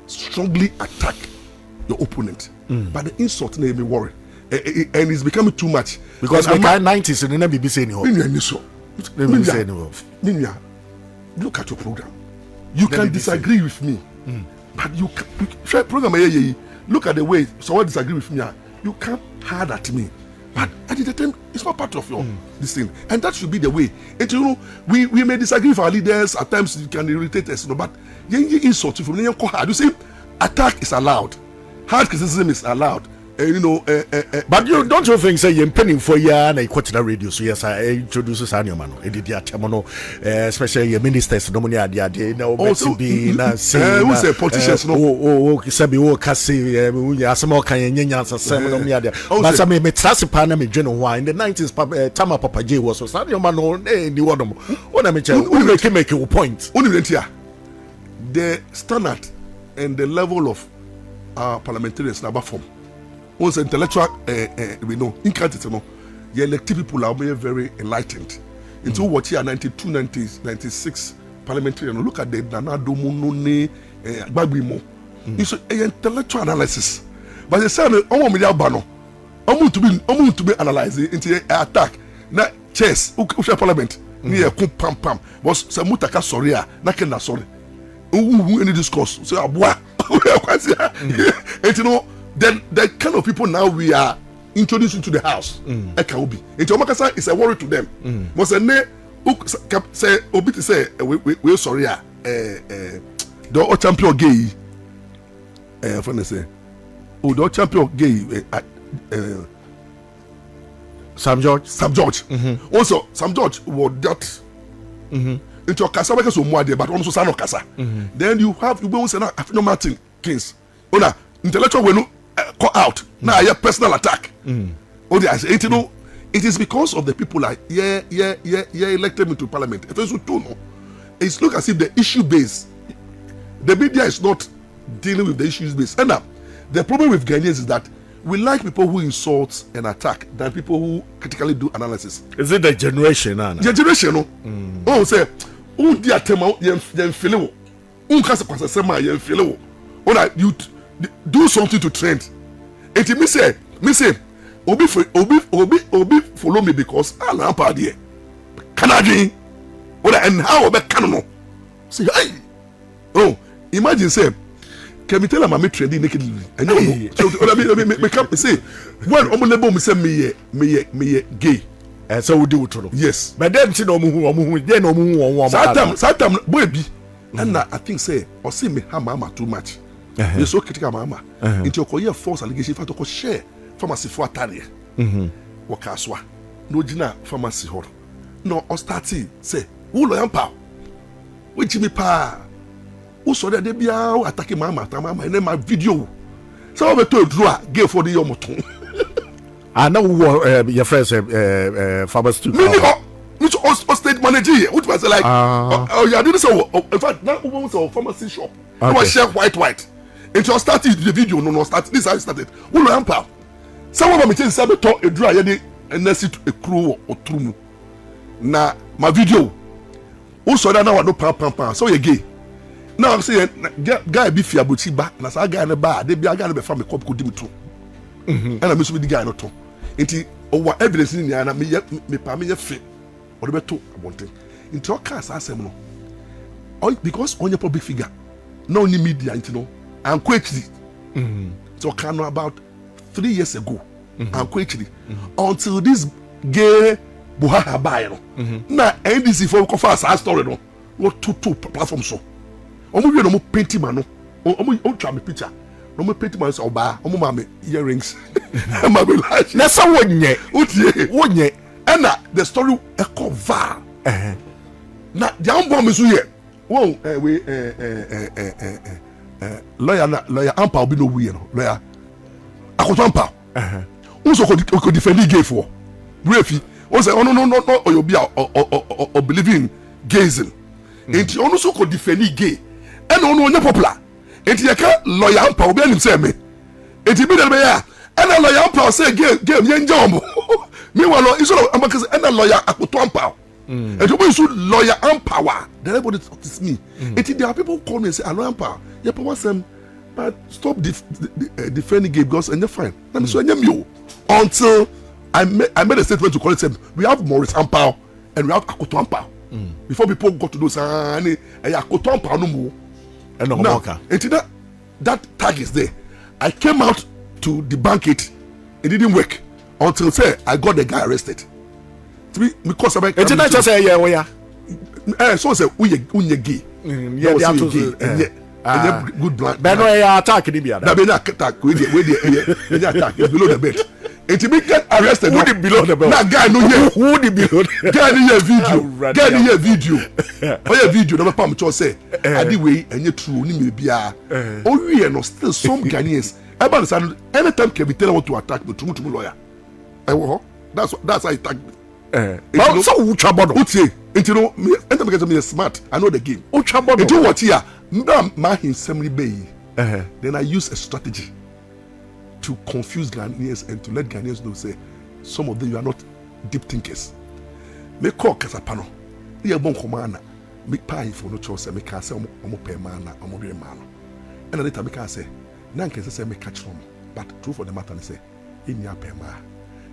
S2: strongly attack your opponent, but the insult made me worry. And it's becoming too much
S1: because the 90s and never be saying
S2: look at your program. You can disagree with me, but you can program. Look at the way someone disagree with me. You come hard at me, but at the time it's not part of your this thing, and that should be the way. And you know, we may disagree with our leaders at times. You can irritate us, but you insult from you say attack is allowed, hard criticism is allowed.
S1: But you don't you think say you're penning for ya na ikotina radio so yes I introduce Sanyo man e dey atemono especially your ministers no money ade na obeti be na say
S2: who say politicians no
S1: sabi o kase asema kan nyanya asem no me ade but say me trust pa na me dwene ho in the 90s Tama Papa J was so Sanyo man no ni wodom ona me che we make a point
S2: the standard and the level of our parliamentarians na form. Once intellectual, we know, incantity, no, the elected people are very enlightened. Into what year 92, 90, 96 parliamentary, and look at the Nana Domunone, Bagbimo. It's an intellectual analysis. But they say, oh, media bano, I'm going to be analyzed into attack. Now, chess, Usha Parliament, near Pam Pam, was Samutaka Soria, Nakenda Sorry. Who any discourse? So, and you know, then the kind of people now we are introducing to the house. Ekaubi. And Omakasa is a worry to them. Must say Obiti say we sorry the champion gay. Say the champion gay
S1: Sam George.
S2: Also Sam George was that into your casa because of Mwade, but also Sano Casa. Then you have you will say no Martin Kings. Ona intellectual will no call out now your personal attack. It is because of the people like elected me to parliament. It's look as if the issue base, the media is not dealing with the issues base. And now the problem with Ghanaians is that we like people who insult and attack than people who critically do analysis.
S1: Is it the generation? The
S2: generation, no. Oh, say, oh, dear, Tema, yen feel you do something to trend. And me say, Obi follow me because I am part here. Canadian, and how about Canada? Say, hey, oh, imagine say, can we tell them I'm trending nakedly? I know. So me come say, when Omo me say me gay.
S1: So we do it.
S2: Yes.
S1: But then you know who
S2: Sometimes boy be. And I think say or see me mama too much. You so critical mama. Into your career false allegation for to share pharmacy for atare. Wakaswa. No jina pharmacy hor. No or starting say, who lo yampa? We Jimmy pa. Who saw that they be attacking mama and then my video. So I told draw gay for the yomoton.
S1: I know your friends farmers too.
S2: Which state manager, which was like, oh, yeah, this so. In fact, now woman was a pharmacy shop. I was share white. It was started the video, no start. This how it started. Who know ampa? Someone of me say sabe talk a draw yedi and then sit a crew or true. Na my video. Who saw that now no pam. So you gay. Now I'm saying guy be fear but ba na say guy na ba they be guy na be from me cop could dim too. And I miss with the guy not to. Nti over evidence in na me pa me fe. Or be to abonten. Nti o can asem no. Because on your public figure. No only media nti no. And quickly. So can about 3 years ago. And quickly until this gay Buhari buy no. Na NDC for go fast our story no. What two platform so. Omo we no mo painting man no. Omo twa me picture. No mo painting man so oba. Omo ma me earrings. Ma be like.
S1: Na so wonye.
S2: Wonye. And the story e cover. Na the ambom so here. Won we lawyer ampa obi no we no. Lawyer Otumfour. Unso ko defend gay for. Brefi. O say no or be or believe in gayism. Enti ono so ko defend gay. And ono onye popular. Enti yaka lawyer ampa obi anim say me. Enti bi dey be ya. And lawyer ampa say gay yen jombo. Meanwhile, iso ambakase and lawyer Otumfour. And you should lawyer empower. Then everybody talks me. There are people who call me and say, "Lawyer empower." Yeah, but stop defending gay because and you're fine. Let me show you until I made a statement to call it. We have Maurice Empower and we have Otumfour. Before people got to do something, Otumfour no more.
S1: And no more.
S2: That tag is there. I came out to debunk it. It didn't work until say I got the guy arrested. Because I
S1: it's not just say yeah we are
S2: so say unye gay
S1: yeah they have to
S2: good black
S1: but no attack ni bia
S2: that be attack we dey attack below the bed it be get arrested
S1: who the below the bed
S2: that guy no here
S1: who the below
S2: guy ni here video oh yeah video no pam cho say adi we enye true ni me bia o wie no still some Ghanaians about the anytime can be tell want to attack the true lawyer that's how he attack
S1: well, so Uchabono.
S2: Utie, and you know, because me smart, I know the game.
S1: Uchabono.
S2: And you what here? Man himself bay. Then I use a strategy to confuse Ghanaians and to let Ghanaians know say some of them you are not deep thinkers. Me call Kasapano. You bon commander. Me pay for no choice. Me can say omo pay man, omo do man. And later me can say, nan can say me catch from. But true for the matter say, in ya pay man.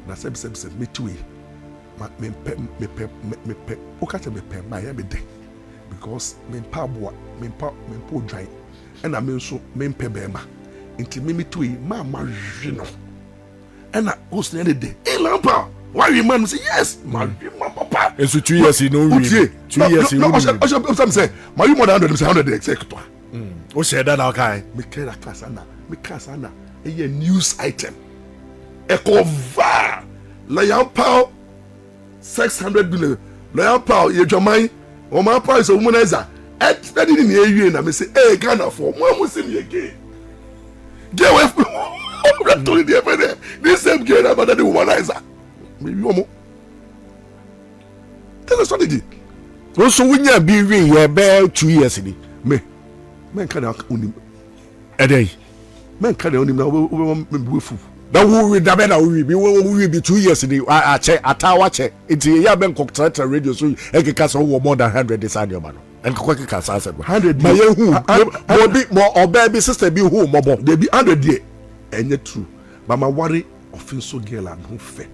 S2: Na say me too. Me because me dry and I mean so me bema into me to ma marino and I was the other day lampa why you man say yes my papa
S1: and so 2 years you know 2 years
S2: no some say my you more than 100 executor
S1: o say that now kai
S2: me care class ana a news item e cover lampa 600 billion. Lawyer Paul, your Jamai, or my price of womanizer. I didn't hear you, and I say, hey, Ghana for one will see me again. Get away from me. This same girl about the womanizer. Maybe you more. Tell us strategy.
S1: Also, when you be here, bear 2 years in
S2: me. Men can't own
S1: a day.
S2: Men can't own him now. We fool.
S1: That we be 2 years in the Atawache. It's a year ben contract radio so Ekasa more than 100 this annual man. And Kwaka said 100 my who be more or baby sister be who mobile.
S2: They be 100 year. And yet true. But my worry of so girl and who fair.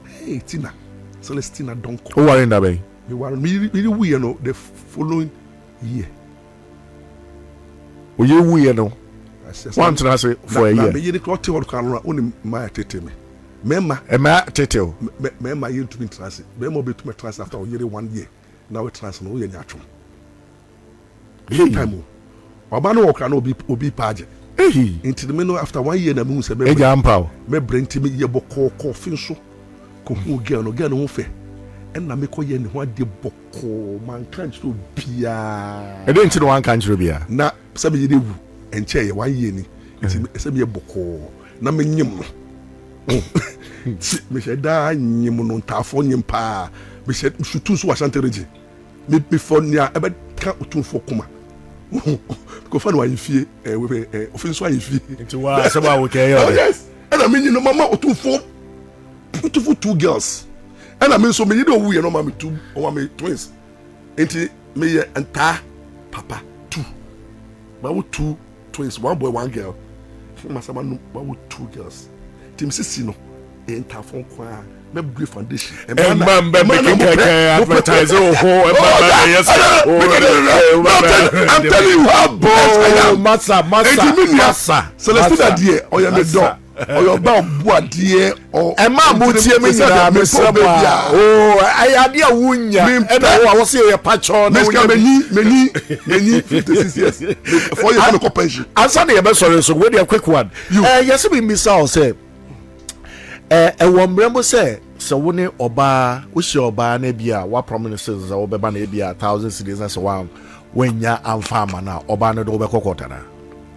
S2: Hey Tina. Celestina don't
S1: call. Who are in that way?
S2: We were we you know the following year.
S1: We know. One to say for a year.
S2: Me yedi kloti wor kan oni ma tete me. Mema
S1: tete o.
S2: Mema yin to me trans. Mema be to me trans after yedi 1 year. Now we trans no ye nyatwom. Hey time o. Oba no wokra no obi page.
S1: Eh.
S2: Into the meno after 1 year na me say me.
S1: E ja ampa.
S2: Me brenti me ye bokọ fin so. Ko hu girl no ho fe. En na me ko ye ne ho ade bokọ man kan so bia.
S1: E dey nti no wan kan chiro bia.
S2: Na sabe yedi wu. And chair 1 year ni se me boko na me nyim no me she da nyim no ntafo nyim pa me she shutu so asante reji me before nia e be ka Otumfour kuma ko fa no ayifie we ofin so ayifie
S1: nti wa se ba wo ke yo
S2: yes and I mean you know mama Otumfour 2 girls and I mean so me you do we no mama 2 or me twins nti me ye enta papa 2 ba wo 2 twins, 1 boy, 1 girl. Masama no, but 2 girls. Team Sisi no, entafon kwa. Me brief foundation.
S1: Man, advertise.
S2: I'm telling you how bold.
S1: Massa.
S2: Celestina dear, or you me dog. or your bound boadier or
S1: a man would see me oh I dear wunya and I was here a patch on
S2: many 56 years for your pension.
S1: I'm sorry about sorry so wait a quick one yes we miss out say one remember say so when oba ushi oba na bia what promises obeba na bia 1,000 cedis and so on when ya am farmer now oba na do be kokota na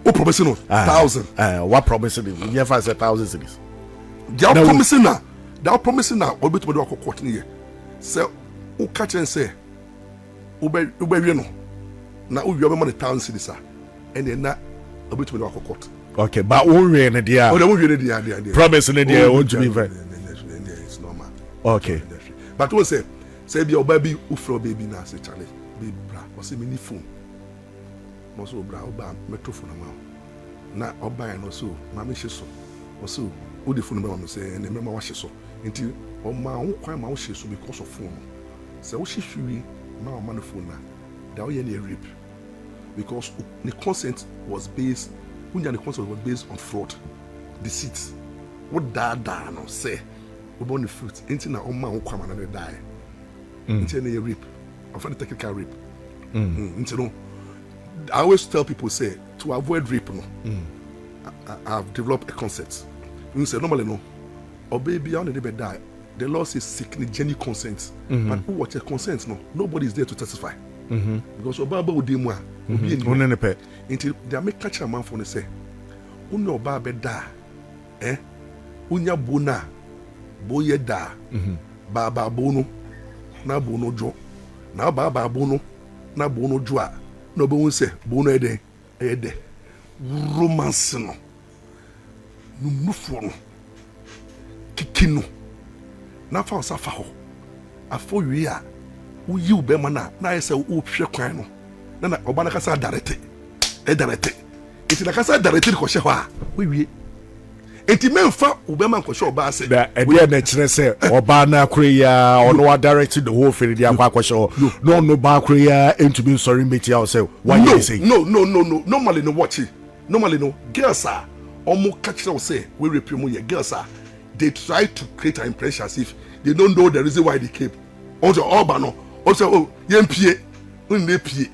S2: o promising 1,000
S1: what promising you never say 1,000 cedis
S2: they are promising now obi to do kokota ni say o catch and say obe we no na o wi obe money 1,000 cedis and na obi to do kokota
S1: okay but we in the dia promising the dia want to be very okay
S2: but we say be your baby ufro baby na say chale baby bra o say mini phone mo so bra oba microphone na oba no so ma me hyeso o so o de phone ba me say na me ma wa hyeso nti o ma wo kwan ma wo hyeso because of phone say wo hyehywi na o ma no phone na da o ye na rape because the consent was based the consent was based on fraud deceit what da no say born the fruit into na on man kwama na die into na rape of a technical rape into no I always tell people say to avoid rape no I've developed a concept you say normally no or baby on the die the law says seeking genuine consent but who watch a consent no nobody is there to testify because obaba wo demu a obi eni
S1: one ne pe
S2: into they make catch a man for ne say unu oba be da unya bona boye da baba bono na bono jo na baba bono na bono jo a no be won say bono ede romance no numufo no kikino na fa osa fa ho afo wi a uyi ube mana na yesa u hwe kwan no na oba na kasa direct iti na kasa direct ko hwe ho a wi enti memfa ubema nkwohwe oba se
S1: da ede na kire se oba na akure ya ono wa direct the whole thing dia kwa kwhwe no ba akure ya into be sorry meti out say why you say
S2: no normally no watch it normally no girls are omo catch say we reprimo ye girls are they try to create an impression as if they don't know the reason why they came also oba no also oh yempie unne pie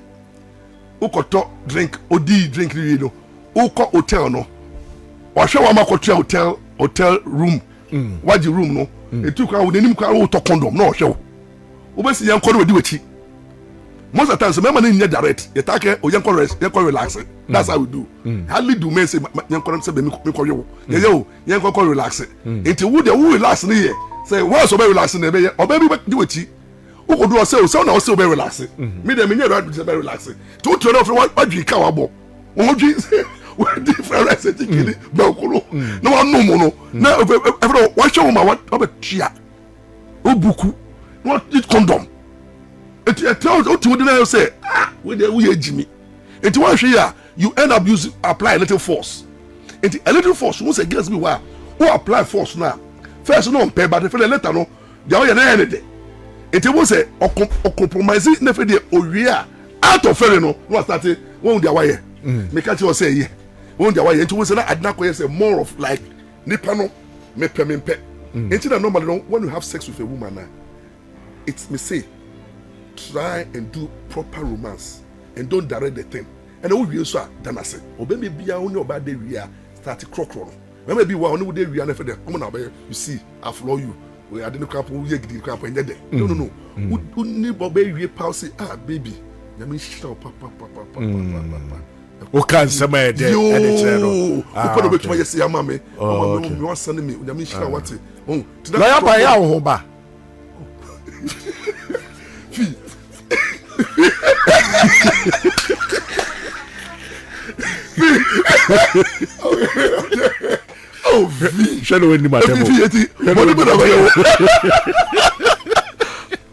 S2: ukoto drink odi drink ni no uko hotel no ohwe wa makoto hotel room waji room no etu kwa wo nanim kwa wo to condom no ohwe wo besi yanko no odi wachi most of the time me man nya direct you take o yanko relax that's how we do hardly do men say yanko say be me ko yo yanko relax until wo relax ni here say once obe relax na be obe bi di wachi wo do say o na o say obe relax me dem nya relax to turn off what you can abo wo dwi we different recipe kini bankolo na wa no mo no na every wa show ma what obetia obuku what it condom it tells what you didn't say we ejimi it one here you end up using apply a little force it a little force once against me why who apply force now first no pay but the later no they are na anything it was a compromise na fe dey owia out of fair no start when they wire make catch you say here when they wire into was na adna ko say more of like nipa no me pempe into that normally no when you have sex with a woman now it's me say try and do proper romance and don't direct the thing and we will so than I say obey bia only about the we are start crocro remember be wa only dey we na for the come na you see I follow you we are the couple we gidi couple and there no only obey we pause baby na me show papa
S1: o kan sama e dey e dey no
S2: o put betuma yes ya mama me wan send me na me show what oh
S1: na ya ba ya ho ba
S2: oh vi
S1: shadow ni matemo
S2: mo ni bada bayo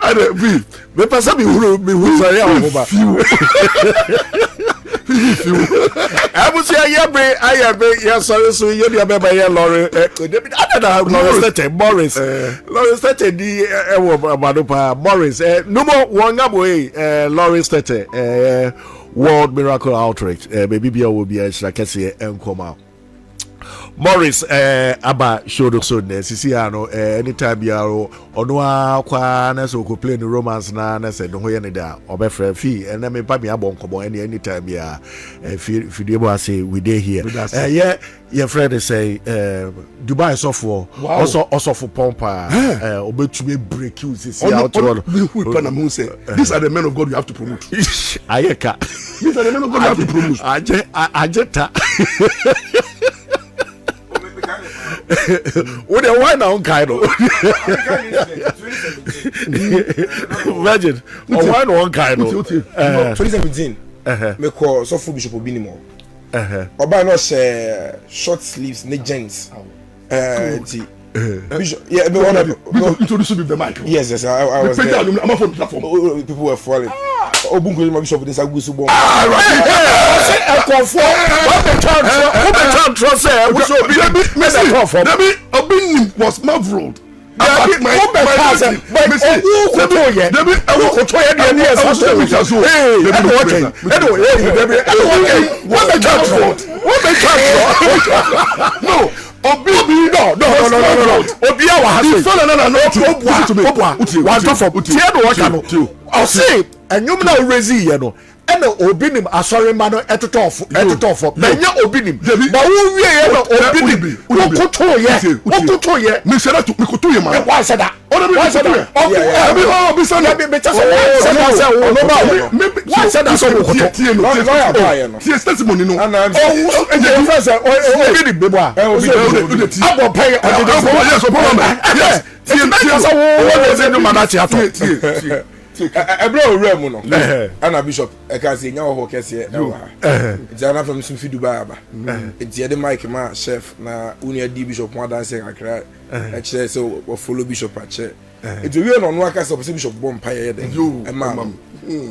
S2: ade vi
S1: me passa mi huru sare awo ba abusi ayabe ya sorry so you dey be ya lorry Morris Tete di ewo abadopa Morris no more one aboy Lawrence Tete World Miracle Outreach baby bia will be a shakese enkoma Morris aba show so sisi ano anytime you are ono kwa na so ko play the romance na say no hoye ne da obefra fi na me pa me abonkobo anytime ya video bo say we dey here yeah your friend say Dubai so for also for pompa obetumi break you sisi out to
S2: these are the men of God you have to promote.
S1: Ayeka
S2: These are the men of God you have to promote.
S1: Ajeta what the why now kind of imagine why no kind of
S3: 2017 me call so full Bishop Obinimo oba no short sleeves ne jeans Bishop, yeah, me one of
S2: introduce me the mic.
S3: Yes, I was there.
S2: I'm on the platform.
S3: People were falling. Obungo my Bishop this agusu bomb.
S1: Right. Say e confirm. What the chance say we should be confirm.
S2: Obinim was marveled. No. Obi no. Obi awa hase. I say enyum na orezi ye no. Ena obinim asorema no etotofo. Menya obinim. Na wo wie ye no obinim. Okoto ye. Me say that me koto ye man. Why say that? Why say that? Be say that be just why say that so koto? No. Tie testimony no. Obinim be boa. Abo pay yes. Tie
S3: Ebro rem no ana Bishop e ka say nya ho kese e wa jana from some fi Dubai aba e de mic ma chef na uni di Bishop mo dance akra e che so we follow Bishop a che e to we no no aka say Bishop bomb pa ye den e ma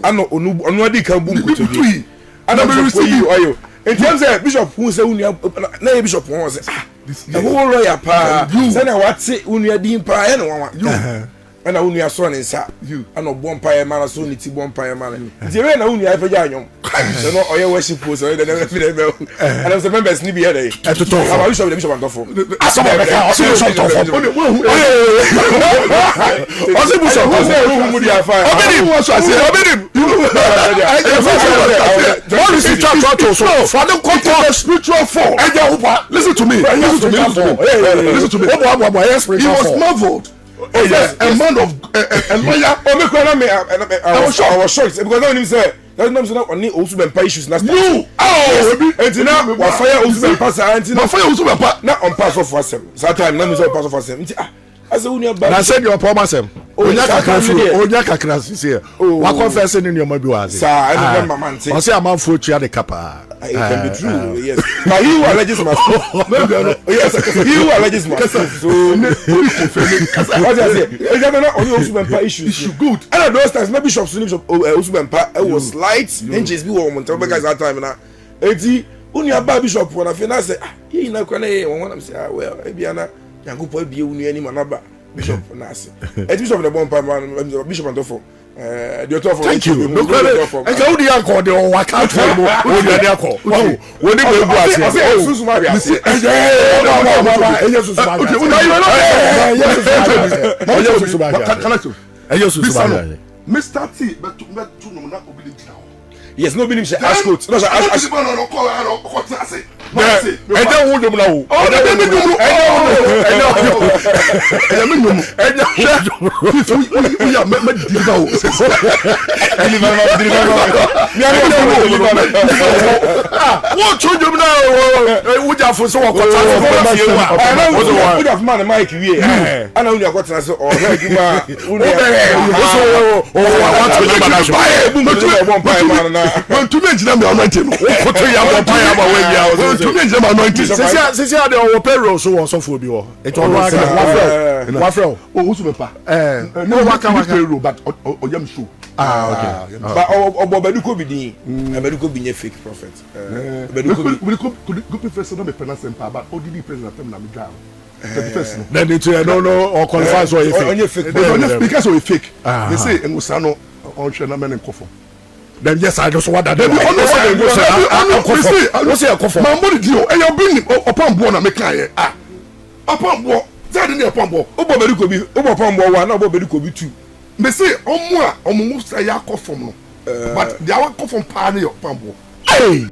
S3: ana onu adi kan bu nkoto bi ana be receive oyo e tell say Bishop who say uni na Bishop won say the whole lawyer pa say na what say uni adi pa e no wa ana unu ya so nsa ana obon pa e mara so ni ti bon pa e mara ti we na unu ya fa ja anyom so no oye worship post so dey never feel be and some members ni be here dey
S1: etoto
S3: aba Bishop the Bishop antofo
S1: asama be ka osi Bishop antofo osi Bishop
S3: who mu dia fa
S1: obinim what is it so for them control spiritual form listen to me he was marveled.
S2: Oh yes, a man of a lawyer.
S3: Oh me kwena me I was shocked because no him say that name say na oni Otumfour issues na
S2: you
S3: entina wa fire Otumfour sa entina
S2: wa fire Otumfour
S3: na on pass of asem that time na me say pass of asem nti ase uni ba
S1: na say your promise am onya kakra see wa confess ni nyoma bi wa
S3: say sa I remember man say
S1: o say amanfo tua de kapa
S3: it can be true yes but he who alleges must yes he who alleges must so what I say is that not only Otumfour issues good and those times maybe Bishop Otumfour it was light hinges be one month guys that time na eti uni aba Bishop na fe na say he na kwa na e won am say well e bia na yankopo e bia uni ani manaba Bishop na say eti Bishop the bomb Bishop Antofo the author
S1: thank you no and how the uncle the work out for o the dey call wow we dey go ase
S3: susu ma bia
S1: susu
S2: Mr. T but to no na obi dey jina.
S3: Yes, no be him say ask coach. No say ask
S2: no call say.
S1: E dey won dem na wo. What you do now? We just for so what
S3: man Mike we ana unu akwatana so o he aduma unu
S2: when to me jina me anointing
S1: koto ya bompa ya ba we ya
S2: to me jina me anointing
S1: sisi ade o payroll so won so fo bi wo e to wa fro
S2: o Otumfour
S1: no waka
S2: payroll but o yam show
S1: okay
S3: but obobeduko bi din obobeduko bi nye fake prophet
S2: obobeduko go professor na me penance empa but odidi president na me dra
S1: then it no or qualify so
S3: onye fake
S2: because of fake they say en usano on hwe na men nkofo
S1: Then yes, I just want that.
S2: What's your coffee? My body deal, and you're being upon born and make upon board. That in the upon board.
S3: Obo beri ko bi, obo pon bo one, obo beri ko bi two.
S2: Me say, on moi, on move say ya cough from no. But the hour cough from party upon board.
S1: Hey!